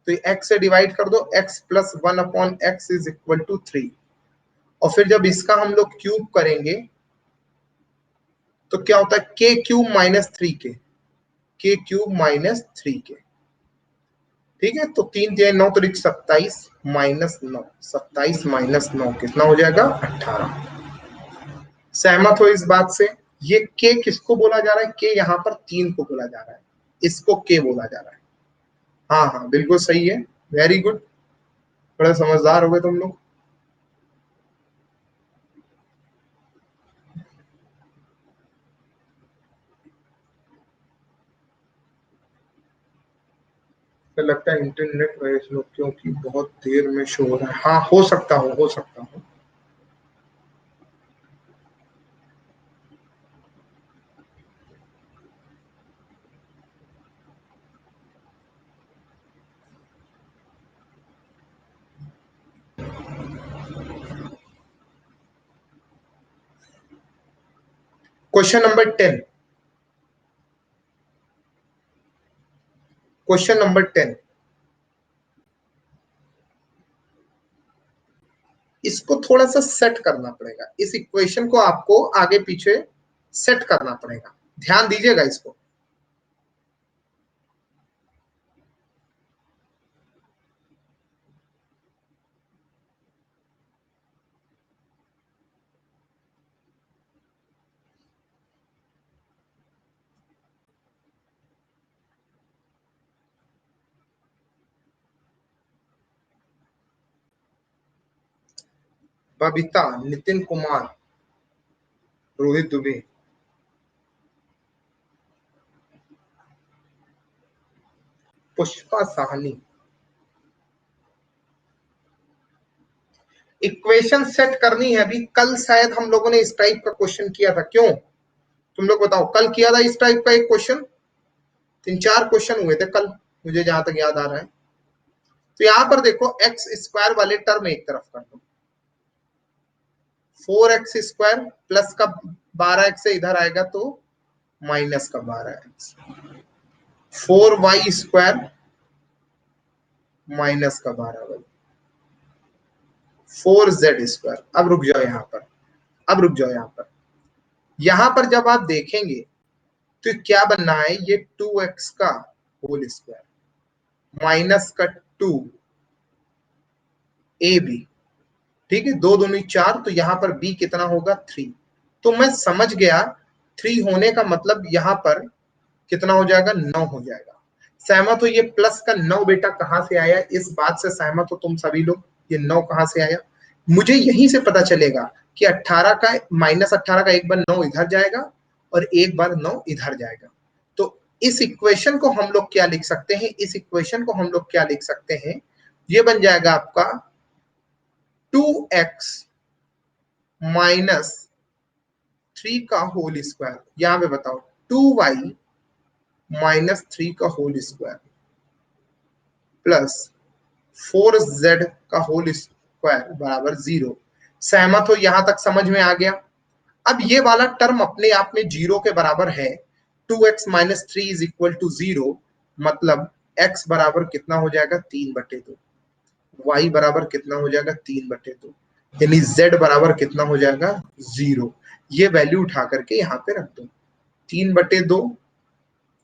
तो x से डिवाइड कर दो, x + 1/x = 3, और फिर जब इसका हम लोग क्यूब करेंगे तो क्या होता है, k³ - 3k। ठीक है, तो 3×9 तो 27 -9, 27 -9 कितना हो जाएगा, 18। सहमत हो इस बात से? ये के किसको बोला जा रहा है, के यहाँ पर 3 को बोला जा रहा है, इसको के बोला जा रहा है। हाँ हाँ बिल्कुल सही है, वेरी गुड, बड़े समझदार हो गए तुम लोग। तो लगता है इंटरनेट वजह क्योंकि बहुत देर में शो हो रहा है। हाँ, हो सकता हो सकता हो। क्वेश्चन नंबर 10, क्वेश्चन नंबर 10, इसको थोड़ा सा सेट करना पड़ेगा, इस इक्वेशन को आपको आगे पीछे सेट करना पड़ेगा, ध्यान दीजिएगा इसको। बबीता, नितिन कुमार, रोहित दुबे, पुष्पा साहनी। इक्वेशन सेट करनी है अभी। कल शायद हम लोगों ने इस टाइप का क्वेश्चन किया था, क्यों तुम लोग बताओ? कल किया था इस टाइप का एक क्वेश्चन, 3-4 क्वेश्चन हुए थे कल, मुझे जहां तक याद आ रहा है। तो यहां पर देखो, एक्स स्क्वायर वाले टर्म एक तरफ कर दो, 4x स्क्वायर प्लस का 12x से इधर आएगा तो माइनस का 12x, 4y स्क्वायर माइनस का 12y, 4z स्क्वायर। अब रुक जाओ यहां पर, अब रुक जाओ यहां पर। यहां पर जब आप देखेंगे तो क्या बनना है, ये 2x का होल स्क्वायर माइनस का 2ab, ठीक है, दो दूनी 4, तो यहां पर b कितना होगा 3। तो मैं समझ गया 3 होने का मतलब यहां पर कितना हो जाएगा, 9 हो जाएगा। सहमत हो? ये प्लस का 9 बेटा कहां से आया, इस बात से सहमत हो तुम सभी लोग? ये 9 कहां से आया? मुझे यहीं से पता चलेगा कि 18 का माइनस 18 का एक बार 9 इधर जाएगा और एक बार 9 इधर जाएगा। तो इस इक्वेशन को हम लोग क्या लिख सकते हैं, इस इक्वेशन को हम लोग क्या लिख सकते हैं, ये बन जाएगा आपका 2x माइनस 3 का होल स्क्वायर। यहां पे बताओ 2y माइनस 3 का होल स्क्वायर प्लस 4z का होल स्क्वायर बराबर 0। सहमत हो? यहां तक समझ में आ गया? अब ये वाला टर्म अपने आप में 0 के बराबर है। 2x minus 3 is equal to 0, मतलब x बराबर कितना हो जाएगा, 3/2, y बराबर कितना हो जाएगा, 3/2, यानी z बराबर कितना हो जाएगा, 0। ये वैल्यू उठा करके यहाँ पे रख दो, 3/2,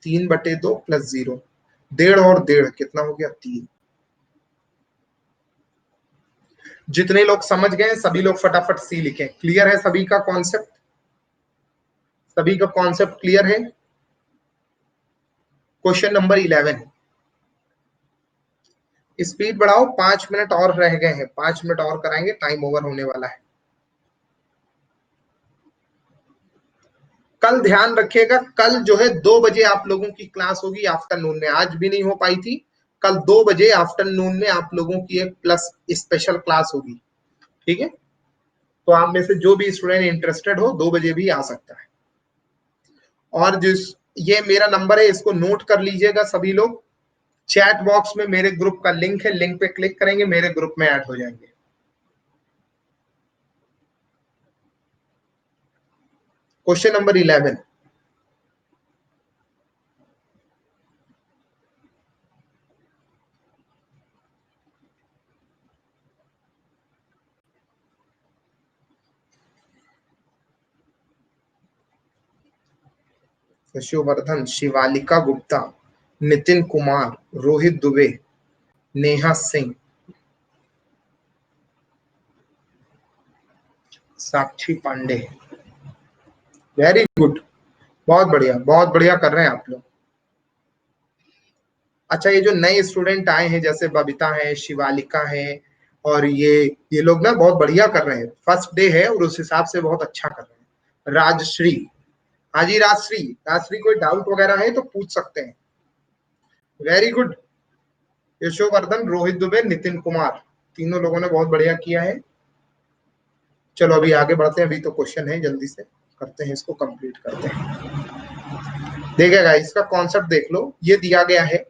3/2 प्लस 0, 1.5 और 1.5 कितना हो गया, 3। जितने लोग समझ गए सभी लोग फटाफट सी लिखें। क्लियर है सभी का कॉन्सेप्ट? सभी का कॉन्सेप्ट क्लियर है? क्वेश्चन नंबर 11, स्पीड बढ़ाओ, 5 मिनट और रह गए हैं, 5 मिनट और कराएंगे, टाइम ओवर होने वाला है। कल ध्यान रखिएगा, कल जो है 2 बजे आप लोगों की क्लास होगी आफ्टरनून में, आज भी नहीं हो पाई थी। कल 2 बजे आफ्टरनून में आप लोगों की एक प्लस स्पेशल क्लास होगी, ठीक है? तो आप में से जो भी स्टूडेंट इंटरेस्टेड हो 2 बजे भी आ सकता है। और जिस ये मेरा नंबर है इसको नोट कर लीजिएगा सभी लोग। चैट बॉक्स में मेरे ग्रुप का लिंक है, लिंक पे क्लिक करेंगे, मेरे ग्रुप में ऐड हो जाएंगे। क्वेश्चन नंबर 11, यशोवर्धन, शिवालिका गुप्ता, नितिन कुमार, रोहित दुबे, नेहा सिंह, साक्षी पांडे। वेरी गुड, बहुत बढ़िया कर रहे हैं आप लोग। अच्छा, ये जो नए स्टूडेंट आए हैं जैसे बबीता है, शिवालिका है, और ये लोग ना बहुत बढ़िया कर रहे हैं, फर्स्ट डे है और उस हिसाब से बहुत अच्छा कर रहे हैं। राजश्री, हाँ जी राजश्री, राजश्री कोई डाउट वगैरह है तो पूछ सकते हैं। वेरी गुड, यशोवर्धन, रोहित दुबे, नितिन कुमार, तीनों लोगों ने बहुत बढ़िया किया है। चलो अभी आगे बढ़ते हैं, अभी तो क्वेश्चन है, जल्दी से करते हैं, इसको कंप्लीट करते हैं। देखिएगा इसका कॉन्सेप्ट देख लो, ये दिया गया है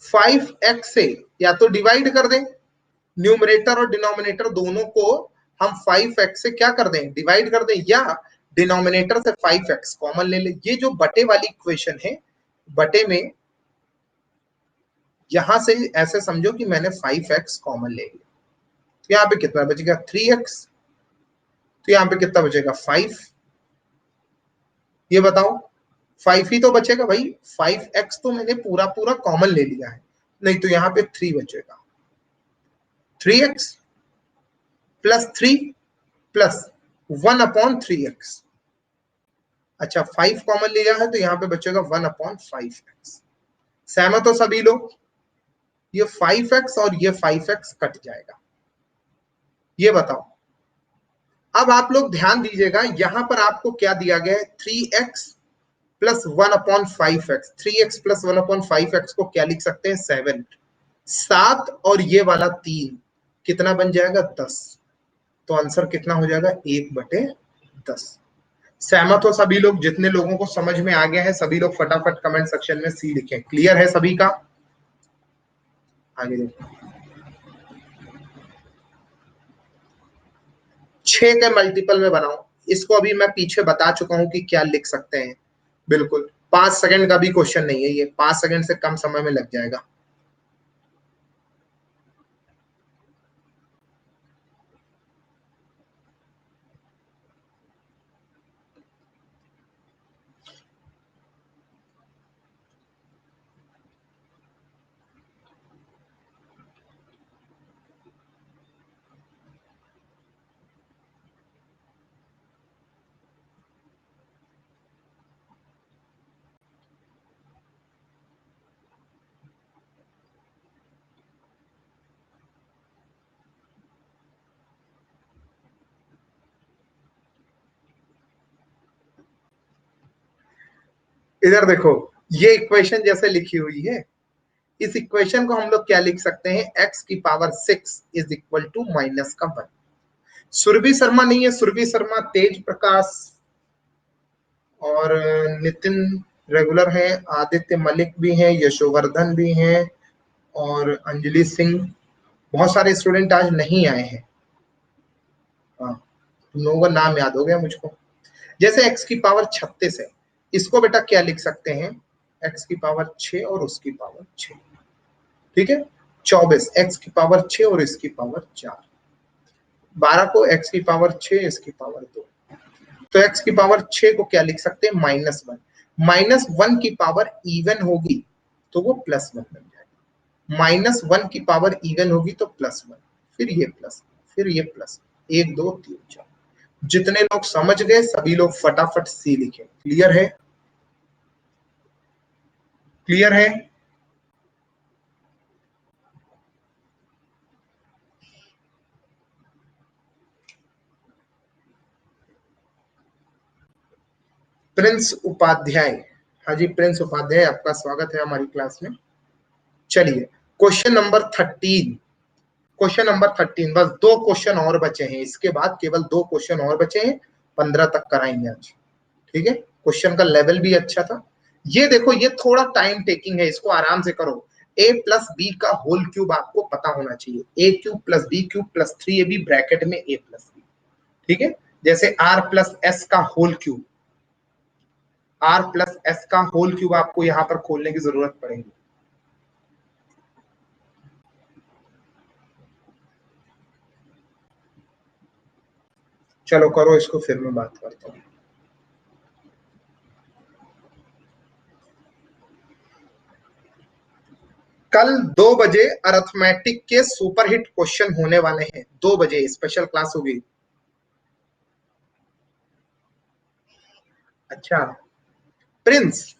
5x से या तो डिवाइड कर दें, न्यूमरेटर और डिनोमिनेटर दोनों को हम 5x से क्या कर दें, डिवाइड कर दें, या डिनोमिनेटर से 5x कॉमन ले ले। ये जो बटे वाली इक्वेशन है, बटे में यहां से ऐसे समझो कि मैंने 5x कॉमन ले लिया, तो यहाँ पे कितना बचेगा 3x, तो यहाँ पे कितना बचेगा 5। ये बताओ 5 ही तो बचेगा भाई, 5x तो मैंने पूरा पूरा कॉमन ले लिया है, नहीं तो यहाँ पे 3 बचेगा। 3x plus 3 plus 1/3x। अच्छा 5 कॉमन लिया है तो यहाँ पे बचेगा 1/5x। सहमत हो सभी लोग? ये 5x और ये 5x कट जाएगा। ये बताओ, अब आप लोग ध्यान दीजिएगा, यहां पर आपको क्या दिया गया है 3x plus 1/5x। 3x plus 1/5x को क्या लिख सकते हैं 7। 7 और ये वाला 3 कितना बन जाएगा 10। तो आंसर कितना हो जाएगा 1/10। सहमत हो सभी लोग? जितने लोगों को समझ में आ गया है सभी लोग फटाफट कमेंट सेक्शन में सी लिखें। क्लियर है सभी का? आगे देखो, 6 के मल्टीपल में बनाओ। इसको अभी मैं पीछे बता चुका हूं कि क्या लिख सकते हैं। बिल्कुल 5 सेकंड का भी क्वेश्चन नहीं है ये, 5 सेकंड से कम समय में लग जाएगा। इधर देखो, ये इक्वेशन जैसे लिखी हुई है, इस इक्वेशन को हम लोग क्या लिख सकते हैं, x की power 6 is equal to minus का 1। सुरभि शर्मा नहीं है, सुरभि शर्मा तेज प्रकाश और नितिन रेगुलर है, आदित्य मलिक भी हैं, यशोवर्धन भी हैं और अंजलि सिंह। बहुत सारे स्टूडेंट आज नहीं आए हैं। हाँ, तुम लोगों का नाम याद हो गया मुझको। जैसे x की पावर 36 है, इसको बेटा क्या लिख सकते हैं, x की पावर 6 और उसकी पावर 6। ठीक है, 24 x की पावर 6 और इसकी पावर 4। 12 को x की पावर 6 इसकी पावर 2। तो x की पावर 6 को क्या लिख सकते हैं -1। -1 की पावर इवन होगी तो वो +1 बन जाएगा। -1 की पावर इवन होगी तो +1, फिर ये प्लस, फिर ये प्लस, 1 2 3 4। जितने लोग समझ गए सभी लोग फटाफट सी लिखें। क्लियर है? क्लियर है? प्रिंस उपाध्याय, हाँ जी प्रिंस उपाध्याय, आपका स्वागत है हमारी क्लास में। चलिए क्वेश्चन नंबर 13, क्वेश्चन नंबर 13, बस 2 क्वेश्चन और बचे हैं, इसके बाद केवल 2 क्वेश्चन और बचे हैं, 15 तक कराएंगे आज। ठीक है, क्वेश्चन का लेवल भी अच्छा था। ये देखो, ये थोड़ा टाइम टेकिंग है, इसको आराम से करो। a प्लस बी का होल क्यूब आपको पता होना चाहिए, a cube plus b cube plus 3ab bracket में a प्लस बी। ठीक है, जैसे r प्लस एस का whole cube, r plus s का होल क्यूब आपको यहां पर खोलने की जरूरत पड़ेगी। चलो करो इसको, फिर मैं बात करता हूं। कल 2 बजे अरिथमेटिक के सुपरहिट क्वेश्चन होने वाले हैं, 2 बजे स्पेशल क्लास होगी। अच्छा प्रिंस,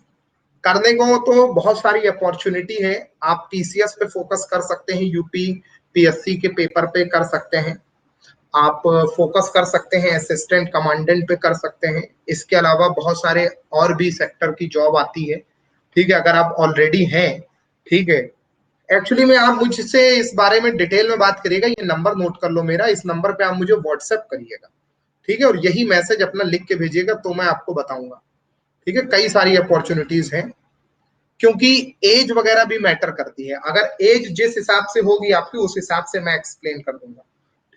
करने को तो बहुत सारी अपॉर्चुनिटी है। आप पीसीएस पे फोकस कर सकते हैं, यूपी पीएससी के पेपर पे कर सकते हैं, आप फोकस कर सकते हैं असिस्टेंट कमांडेंट पे कर सकते हैं। इसके अलावा बहुत सारे और भी सेक्टर की जॉब आती है। ठीक है, अगर आप ऑलरेडी हैं, ठीक है, एक्चुअली में आप मुझसे इस बारे में डिटेल में बात करिएगा। ये नंबर नोट कर लो मेरा, इस नंबर पे आप मुझे व्हाट्सएप करिएगा। ठीक है, और यही मैसेज अपना लिख के भेजिएगा तो मैं आपको बताऊंगा। ठीक है, कई सारी अपॉर्चुनिटीज हैं, क्योंकि एज वगैरह भी मैटर करती है। अगर एज जिस हिसाब से होगी आपकी, उस हिसाब से मैं एक्सप्लेन कर दूंगा।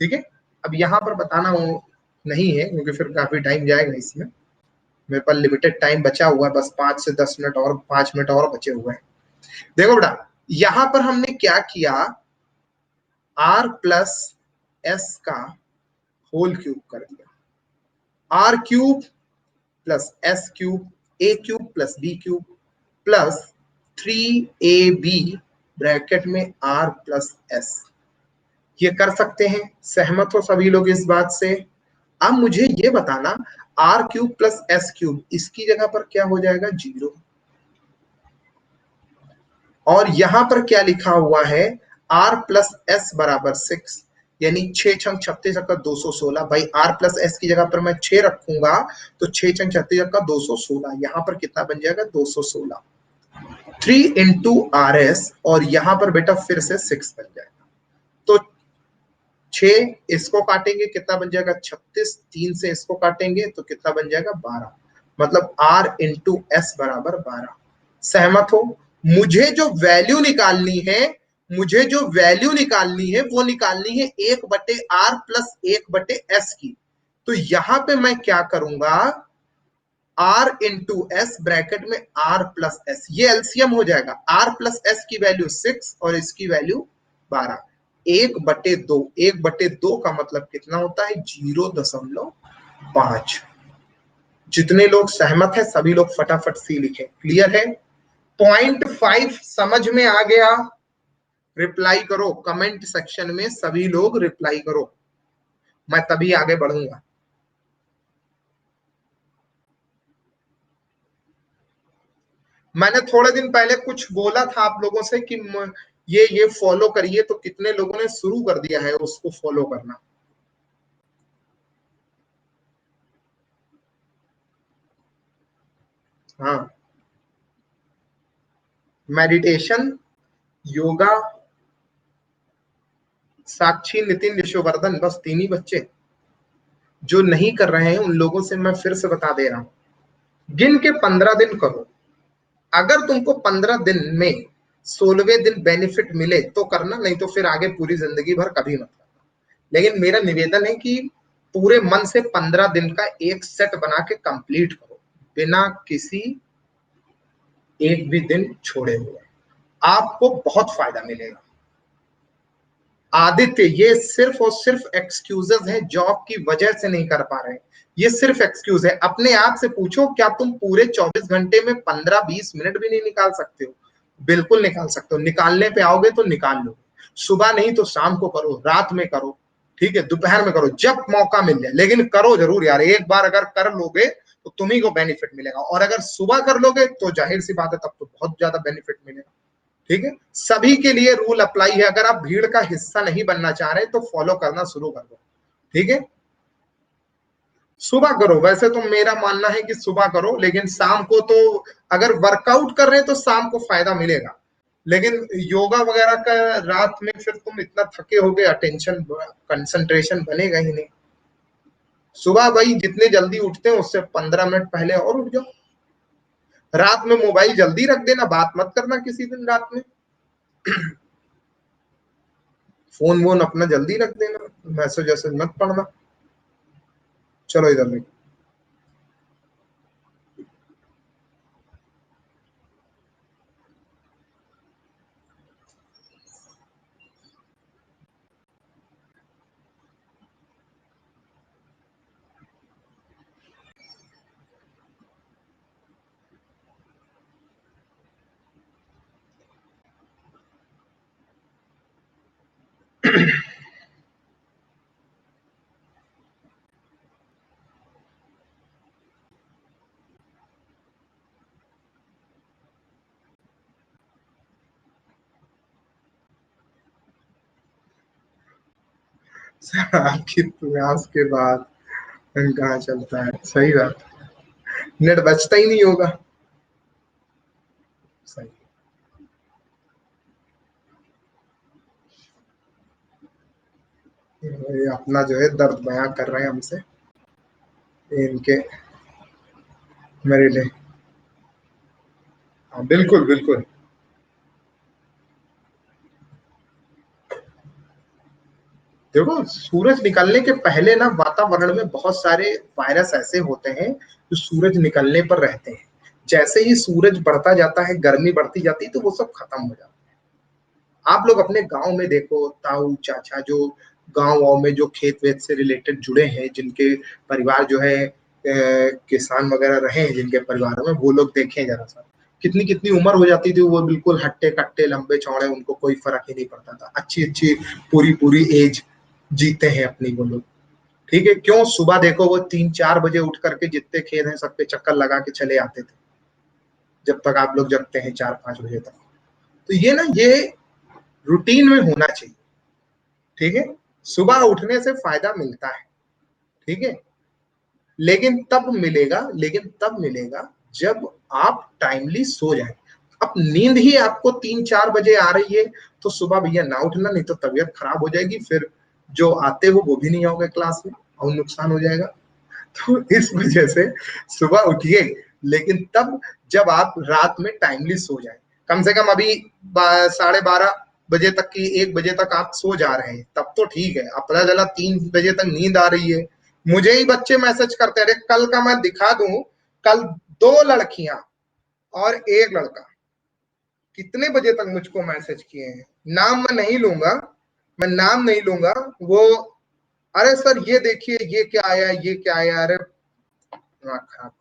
ठीक है, अब यहाँ पर बताना हो, नहीं है, क्योंकि फिर काफी टाइम जाएगा इसमें। मेरे पास लिमिटेड टाइम बचा हुआ है, बस 5 से 10 मिनट और, 5 मिनट और बचे हुए हैं। देखो बेटा, यहां पर हमने क्या किया, आर प्लस एस का होल क्यूब कर दिया। R cube plus s cube, a cube plus b cube plus 3ab bracket में आर प्लस एस। ये कर सकते हैं, सहमत हो सभी लोग इस बात से? अब मुझे ये बताना, r cube plus s cube इसकी जगह पर क्या हो जाएगा, 0। और यहां पर क्या लिखा हुआ है, आर प्लस एस बराबर 6, यानी 6 × 6 = 216। भाई आर प्लस एस की जगह पर मैं 6 रखूंगा तो 6 × 6 = 216, यहां पर कितना बन जाएगा, 216। 3 × RS, और यहां पर बेटा फिर से 6 बन जाएगा। तो 6 इसको काटेंगे कितना बन जाएगा, 36। 3 से इसको काटेंगे तो कितना बन जाएगा, 12। मतलब R × S बराबर 12। सहमत हो? मुझे जो वैल्यू निकालनी है, मुझे जो वैल्यू निकालनी है वो निकालनी है 1/R प्लस 1/S की। तो यहां पे मैं क्या करूंगा, R × S ब्रैकेट में R प्लस एस, ये एलसीएम हो जाएगा। R प्लस एस की वैल्यू 6 और इसकी वैल्यू 12। 1/2, 1/2 का मतलब कितना होता है, 0.5। जितने लोग सहमत है सभी लोग फटाफट सी लिखें। क्लियर है? 0.5 समझ में आ गया? रिप्लाई करो कमेंट सेक्शन में, सभी लोग रिप्लाई करो, मैं तभी आगे बढ़ूंगा। मैंने थोड़े दिन पहले कुछ बोला था आप लोगों से कि ये फॉलो करिए, तो कितने लोगों ने शुरू कर दिया है उसको फॉलो करना? हाँ, मेडिटेशन, योगा, साक्षी, नितिन, यशोवर्धन, बस 3 ही बच्चे। जो नहीं कर रहे हैं उन लोगों से मैं फिर से बता दे रहा हूं, गिन के 15 दिन करो। अगर तुमको 15 दिन में 16वें दिन बेनिफिट मिले तो करना, नहीं तो फिर आगे पूरी जिंदगी भर कभी मत करना। लेकिन मेरा निवेदन है कि पूरे मन से 15 दिन का एक सेट बना के कंप्लीट करो, बिना किसी एक भी दिन छोड़े हुए। आपको बहुत फायदा मिलेगा। आदित्य, ये सिर्फ और सिर्फ एक्सक्यूजेस है, जॉब की वजह से नहीं कर पा रहे। ये सिर्फ एक्सक्यूज है। अपने आप से पूछो, क्या तुम पूरे 24 घंटे में 15-20 मिनट भी नहीं निकाल सकते हो? बिल्कुल निकाल सकते हो। निकालने पे आओगे तो निकाल लो। सुबह नहीं तो शाम को करो, रात में करो, ठीक है, दोपहर में करो, जब मौका मिल जाए, लेकिन करो जरूर यार। एक बार अगर कर लोगे तो तुम्ही को बेनिफिट मिलेगा, और अगर सुबह कर लोगे तो जाहिर सी बात है तब तो बहुत ज्यादा बेनिफिट मिलेगा। ठीक है, सभी के लिए रूल अप्लाई है। अगर आप भीड़ का हिस्सा नहीं बनना चाह रहे तो फॉलो करना शुरू कर दो। ठीक है, सुबह करो। वैसे तो मेरा मानना है कि सुबह करो, लेकिन शाम को तो अगर वर्कआउट कर रहे हैं तो शाम को फायदा मिलेगा। लेकिन योगा वगैरह का रात में फिर तुम इतना थके होगे, अटेंशन कंसंट्रेशन बनेगा ही नहीं। सुबह भाई जितने जल्दी उठते हैं उससे 15 मिनट पहले और उठ जाओ। रात में मोबाइल जल्दी रख देना, बात मत करना किसी दिन रात में। फोन वोन अपना जल्दी रख देना, मैसेज वैसेज मत पढ़ना। चलो इधर देखो। आपकी प्रयास के बाद कहाँ चलता है, सही बात। नेट बचता ही नहीं होगा। सही। ये अपना जो है दर्द बयां कर रहे हैं हमसे, इनके, मेरे लिए। हाँ बिल्कुल बिल्कुल। देखो सूरज निकलने के पहले ना वातावरण में बहुत सारे वायरस ऐसे होते हैं जो सूरज निकलने पर रहते हैं। जैसे ही सूरज बढ़ता जाता है, गर्मी बढ़ती जाती है, तो वो सब खत्म हो जाता है। आप लोग अपने गांव में देखो, ताऊ चाचा जो गांव वाँव में जो खेत वेत से रिलेटेड जुड़े हैं, जिनके परिवार जो है किसान वगैरह रहे हैं जिनके परिवारों में, वो लोग देखें जरा सा, कितनी कितनी उम्र हो जाती थी, वो बिल्कुल हट्टे कट्टे लंबे चौड़े, उनको कोई फर्क ही नहीं पड़ता था। अच्छी अच्छी पूरी पूरी एज जीते हैं अपनी वो लोग। ठीक है, क्यों? सुबह देखो वो 3-4 बजे उठ करके जितने खेत हैं सब पे चक्कर लगा के चले आते थे, जब तक आप लोग जगते हैं 4-5 बजे तक। तो ये ना, ये रूटीन में होना चाहिए। ठीक है, सुबह उठने से फायदा मिलता है। ठीक है, लेकिन तब मिलेगा जब आप टाइमली सो जाए। अब नींद ही आपको 3-4 बजे आ रही है, तो सुबह भैया ना उठना, नहीं तो तबीयत खराब हो जाएगी, फिर जो आते हो वो भी नहीं आओगे क्लास में और नुकसान हो जाएगा। तो इस वजह से सुबह उठिए, लेकिन तब जब आप रात में टाइमली सो जाए। कम से कम अभी 12:30 बजे तक की 1 बजे तक आप सो जा रहे हैं, तब तो ठीक है। अब पता चला 3 बजे तक नींद आ रही है। मुझे ही बच्चे मैसेज करते रहे, कल का मैं दिखा दूं, कल 2 लड़कियां और 1 लड़का कितने बजे तक मुझको मैसेज किए हैं। नाम मैं नहीं लूंगा, मैं नाम नहीं लूंगा। वो, अरे सर ये देखिए, ये क्या आया, ये क्या आया, अरे दिमाग खराब कर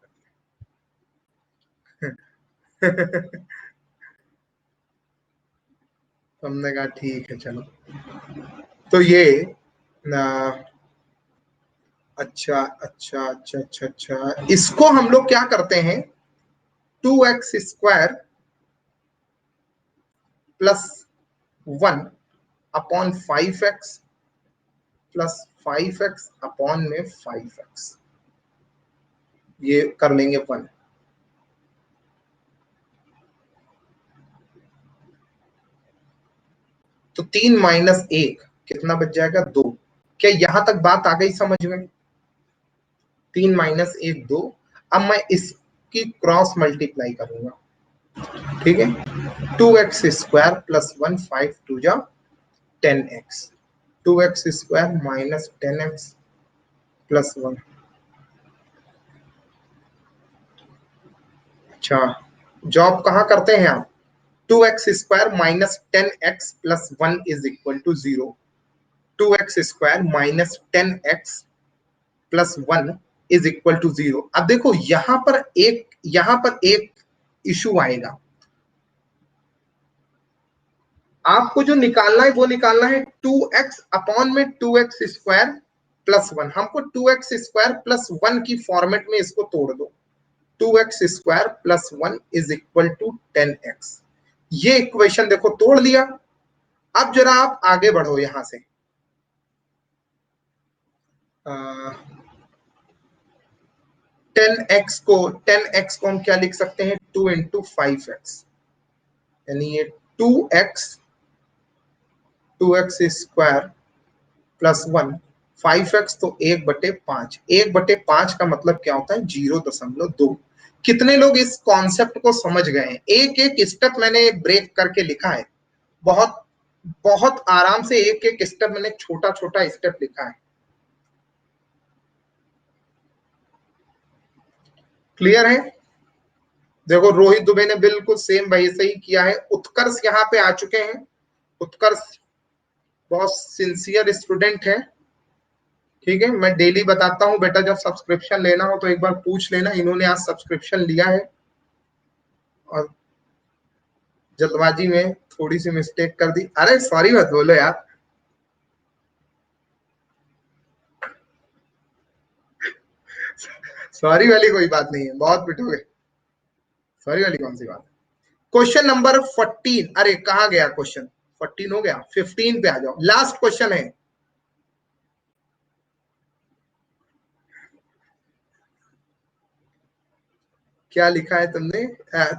हमने कहा ठीक है चलो। तो ये ना, अच्छा अच्छा अच्छा अच्छा अच्छा, इसको हम लोग क्या करते हैं, 2x² plus 1/5x plus 5x upon में 5x, ये कर लेंगे 1। तो 3 - 1 कितना बच जाएगा? 2। क्या यहां तक बात आ गई समझ में? 3 - 1 2। अब मैं इसकी क्रॉस मल्टीप्लाई करूंगा। ठीक है, 2x² प्लस 1 5 2 जा 10x, 2x² minus 10x plus 1। अच्छा, जॉब कहाँ करते हैं आप? 2x² minus 10x plus 1 is equal to 0। 2x² minus 10x plus 1 is equal to 0। अब देखो यहां पर एक इशू आएगा। आपको जो निकालना है वो निकालना है 2x अपॉन में 2x² प्लस 1। हमको 2x² प्लस 1 की फॉर्मेट में इसको तोड़ दो। 2x² plus 1 is equal to 10x। ये इक्वेशन देखो तोड़ लिया। अब जरा आप आगे बढ़ो यहां से। 10x को हम क्या लिख सकते हैं? 2 × 5x, यानी ये 2x² प्लस 1 5x, तो 1/5। 1/5 का मतलब क्या होता है? 0.2। कितने लोग इस कॉन्सेप्ट को समझ गए हैं? एक एक स्टेप मैंने ब्रेक करके लिखा है, बहुत बहुत आराम से एक एक स्टेप मैंने छोटा छोटा स्टेप लिखा है। क्लियर है? देखो रोहित दुबे ने बिल्कुल सेम वैसे ही किया है। उत्कर्ष यहाँ पे आ चुके हैं। उत्कर्ष बहुत सिंसियर स्टूडेंट है। ठीक है, मैं डेली बताता हूँ बेटा, जब सब्सक्रिप्शन लेना हो तो एक बार पूछ लेना। इन्होंने आज सब्सक्रिप्शन लिया है और जल्दबाजी में थोड़ी सी मिस्टेक कर दी। अरे सॉरी मत बोलो यार, सॉरी वाली कोई बात नहीं है, बहुत पिटोगे। सॉरी वाली कौन सी बात है? क्वेश्चन नंबर 14, अरे कहा गया क्वेश्चन? 14 हो गया, 15 पे आ जाओ। लास्ट क्वेश्चन है। क्या लिखा है तुमने?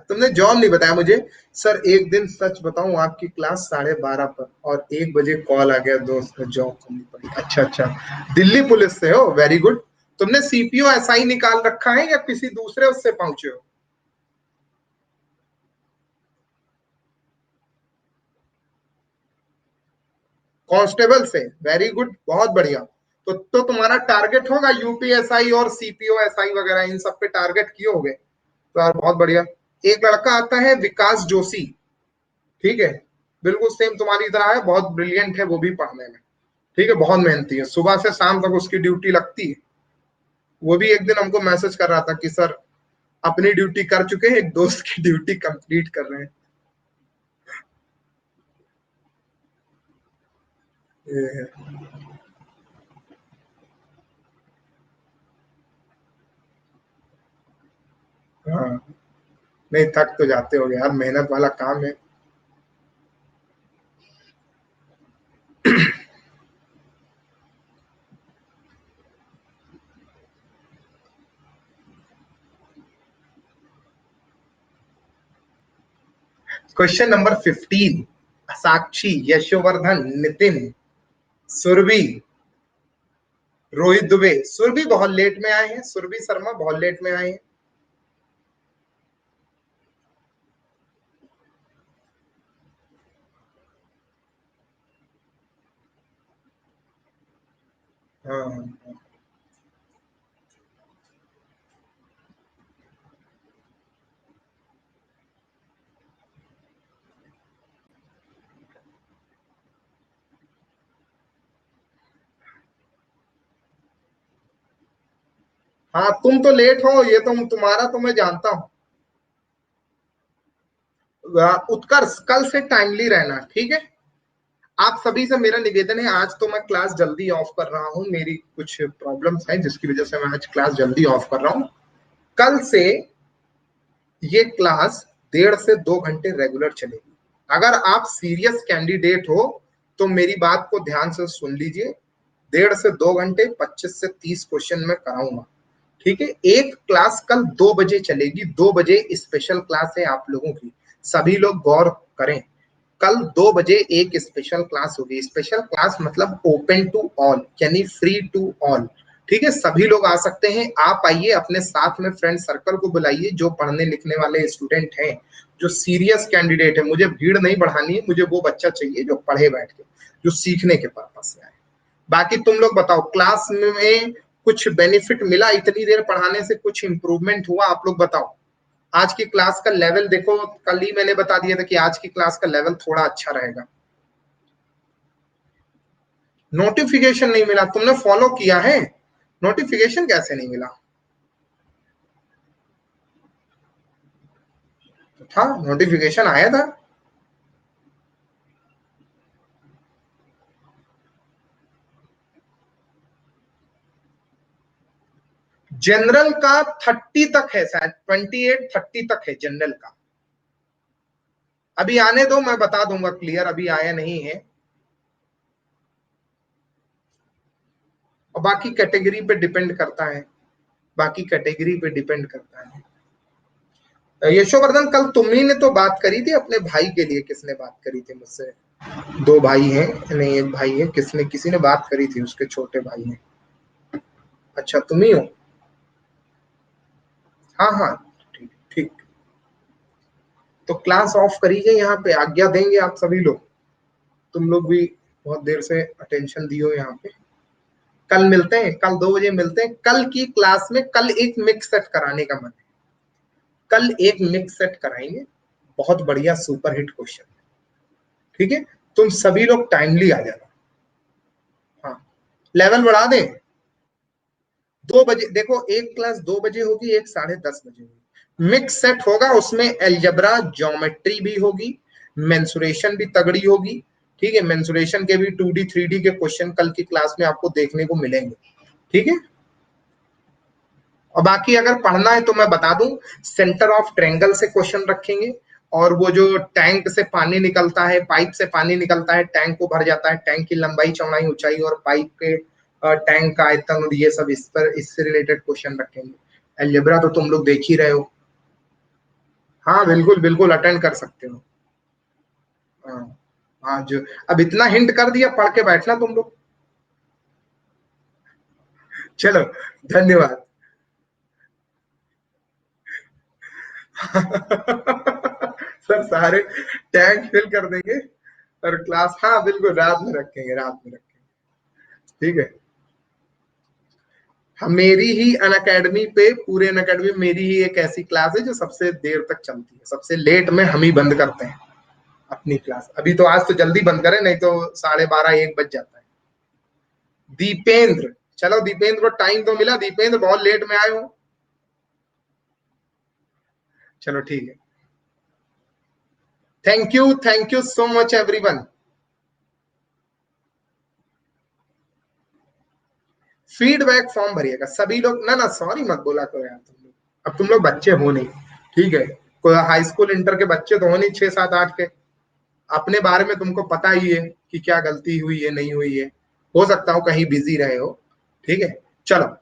तुमने जॉब नहीं बताया मुझे। सर एक दिन सच बताऊं, आपकी क्लास 12:30 पर और 1 बजे कॉल आ गया, दोस्त को जॉब करनी पड़ी। अच्छा अच्छा, दिल्ली पुलिस से हो, वेरी गुड। तुमने सीपीओ एसआई निकाल रखा है या किसी दूसरे उससे पहुंचे हो? कांस्टेबल से, वेरी गुड, बहुत बढ़िया। तो तुम्हारा टारगेट होगा यूपीएसआई और सीपीओ एसआई वगैरह, इन सब पे टारगेट किए होगे, तो यार बहुत बढ़िया। एक लड़का आता है विकास जोशी, ठीक है, बिल्कुल सेम तुम्हारी तरह है, बहुत ब्रिलियंट है वो भी पढ़ने में, ठीक है, बहुत मेहनती है, सुबह से शाम तक उसकी ड्यूटी लगती है। वो भी एक दिन हमको मैसेज कर रहा था कि सर अपनी ड्यूटी कर चुके हैं, एक दोस्त की ड्यूटी कंप्लीट कर रहे हैं। ये है। हाँ, नहीं थक तो जाते हो यार, मेहनत वाला काम है। क्वेश्चन नंबर 15, साक्षी, यशोवर्धन, नितिन, सुरभि, रोहित दुबे। सुरभि बहुत लेट में आए हैं, सुरभि शर्मा बहुत लेट में आए हैं। हाँ हाँ, तुम तो लेट हो, ये तुम्हारा तो मैं जानता हूँ। उत्कर्ष, कल से टाइमली रहना, ठीक है। आप सभी से मेरा निवेदन है, आज तो मैं क्लास जल्दी ऑफ कर रहा हूँ, मेरी कुछ प्रॉब्लम्स हैं जिसकी वजह से मैं आज क्लास जल्दी ऑफ कर रहा हूँ। कल से ये क्लास 1.5 से 2 घंटे रेगुलर चलेगी। अगर आप सीरियस कैंडिडेट हो तो मेरी बात को ध्यान से सुन लीजिए। 1.5 से 2 घंटे, 25 से 30 क्वेश्चन मैं कराऊंगा, ठीक है। एक क्लास कल 2 बजे चलेगी, 2 बजे स्पेशल क्लास है आप लोगों की, सभी लोग गौर करें। कल 2 बजे एक स्पेशल क्लास होगी। स्पेशल क्लास मतलब ओपन टू ऑल, यानी फ्री टू ऑल, ठीक है। सभी लोग आ सकते हैं, आप आइए, अपने साथ में फ्रेंड सर्कल को बुलाइए, जो पढ़ने लिखने वाले स्टूडेंट हैं, जो सीरियस कैंडिडेट है। मुझे भीड़ नहीं बढ़ानी है, मुझे वो बच्चा चाहिए जो पढ़े बैठ के, जो सीखने के पर्पज से आए। बाकी तुम लोग बताओ, क्लास में कुछ बेनिफिट मिला इतनी देर पढ़ाने से, कुछ इंप्रूवमेंट हुआ, आप लोग बताओ। आज की क्लास का लेवल देखो, कल ही मैंने बता दिया था कि आज की क्लास का लेवल थोड़ा अच्छा रहेगा। नोटिफिकेशन नहीं मिला, तुमने फॉलो किया है, नोटिफिकेशन कैसे नहीं मिला? था, नोटिफिकेशन आया था। जनरल का 30 तक है शायद, 28 30 तक है जनरल का। अभी आने दो, मैं बता दूंगा क्लियर, अभी आया नहीं है। और बाकी कैटेगरी पे डिपेंड करता है, बाकी कैटेगरी पे डिपेंड करता है। यशोवर्धन, कल तुम्ही ने तो बात करी थी अपने भाई के लिए, किसने बात करी थी मुझसे? दो भाई हैं, नहीं एक भाई है, किसने, किसी ने बात करी थी, उसके छोटे भाई हैं। अच्छा तुम ही हो? हाँ हाँ, ठीक ठीक। तो क्लास ऑफ करिए, यहाँ पे आज्ञा देंगे आप सभी लोग। तुम लोग भी बहुत देर से अटेंशन दियो यहाँ पे। कल मिलते हैं, कल 2 बजे मिलते हैं। कल की क्लास में कल एक मिक्स सेट कराने का मन है, कल एक मिक्स सेट कराएंगे, बहुत बढ़िया सुपर हिट क्वेश्चन, ठीक है। तुम सभी लोग टाइमली आ जाना। हाँ, लेवल बढ़ा दें। 2 बजे देखो, एक क्लास 2 बजे होगी, एक 10:30 बजे होगी। मिक्स सेट होगा, उसमें एल्जब्रा ज्योमेट्री भी होगी, मेंसुरेशन भी तगड़ी होगी, ठीक है। मेंसुरेशन के भी 2D 3D के क्वेश्चन कल की क्लास में आपको देखने को मिलेंगे, ठीक है। और बाकी अगर पढ़ना है तो मैं बता दूं, सेंटर ऑफ ट्रेंगल से क्वेश्चन रखेंगे, और वो जो टैंक से पानी निकलता है, पाइप से पानी निकलता है, टैंक को भर जाता है, टैंक की लंबाई चौड़ाई ऊंचाई और पाइप के टैंक का आयतन, और ये सब इस पर, इससे रिलेटेड क्वेश्चन रखेंगे। अलजेब्रा तो तुम लोग देख ही रहे हो। हाँ बिल्कुल बिल्कुल, अटेंड कर सकते हो। हाँ हाँ, जो अब इतना हिंट कर दिया, पढ़ के बैठना तुम लोग। चलो, धन्यवाद। सर सारे टैंक फिल कर देंगे। और क्लास, हाँ बिल्कुल रात में रखेंगे, रात में रखेंगे, ठीक है। हम मेरी ही अनअकैडमी पे, पूरे अनअकैडमी मेरी ही एक ऐसी क्लास है जो सबसे देर तक चलती है, सबसे लेट में हम ही बंद करते हैं अपनी क्लास। अभी तो आज तो जल्दी बंद करें, नहीं तो 12:30 1 बज जाता है। दीपेंद्र, चलो दीपेंद्र को टाइम तो मिला, दीपेंद्र बहुत लेट में आए हो। चलो ठीक है, thank you so much everyone. Feedback form भरिएगा सभी लोग, ना ना सॉरी मत बोला करो यार तुम लोग, अब तुम लोग बच्चे हो नहीं, ठीक है। कोई हाई स्कूल इंटर के बच्चे तो हो नहीं 6 7 8 के। अपने बारे में तुमको पता ही है कि क्या गलती हुई है नहीं हुई है, हो सकता हो कहीं बिजी रहे हो, ठीक है। चलो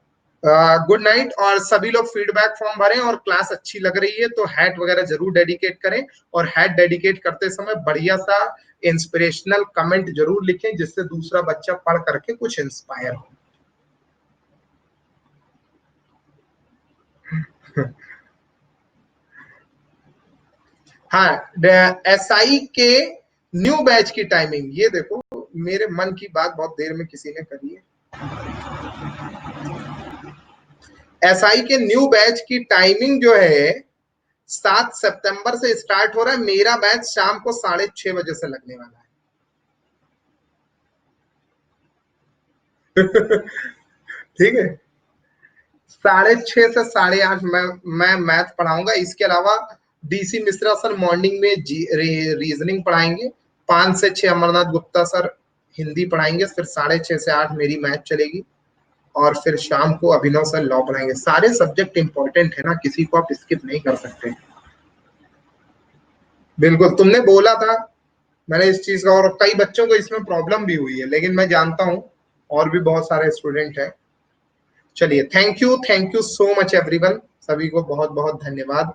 गुड नाइट। और सभी लोग फीडबैक फॉर्म भरें, और क्लास अच्छी लग रही है तो हैट वगैरह जरूर डेडिकेट करें, और हैट डेडिकेट करते समय बढ़िया सा इंस्पिरेशनल कमेंट जरूर लिखें, जिससे दूसरा बच्चा पढ़ करके कुछ इंस्पायर हो। हाँ, एसआई के न्यू बैच की टाइमिंग ये देखो, मेरे मन की बात बहुत देर में किसी ने करी है। एसआई के न्यू बैच की टाइमिंग जो है 7 सितंबर से स्टार्ट हो रहा है। मेरा बैच शाम को 6:30 बजे से लगने वाला है। ठीक है, 6:30 से 8:30 मैं मैथ पढ़ाऊंगा। इसके अलावा डीसी मिश्रा सर मॉर्निंग में रीजनिंग पढ़ाएंगे, 5 से 6 अमरनाथ गुप्ता सर हिंदी पढ़ाएंगे, फिर 6:30 से 8 मेरी मैथ चलेगी, और फिर शाम को अभिनव सर लॉ पढ़ाएंगे। सारे सब्जेक्ट इंपॉर्टेंट है ना, किसी को आप स्किप नहीं कर सकते। बिल्कुल, तुमने बोला था, मैंने इस चीज का, और कई बच्चों को इसमें प्रॉब्लम भी हुई है, लेकिन मैं जानता हूँ और भी बहुत सारे स्टूडेंट हैं। चलिए, thank you so much everyone, सभी को बहुत बहुत धन्यवाद।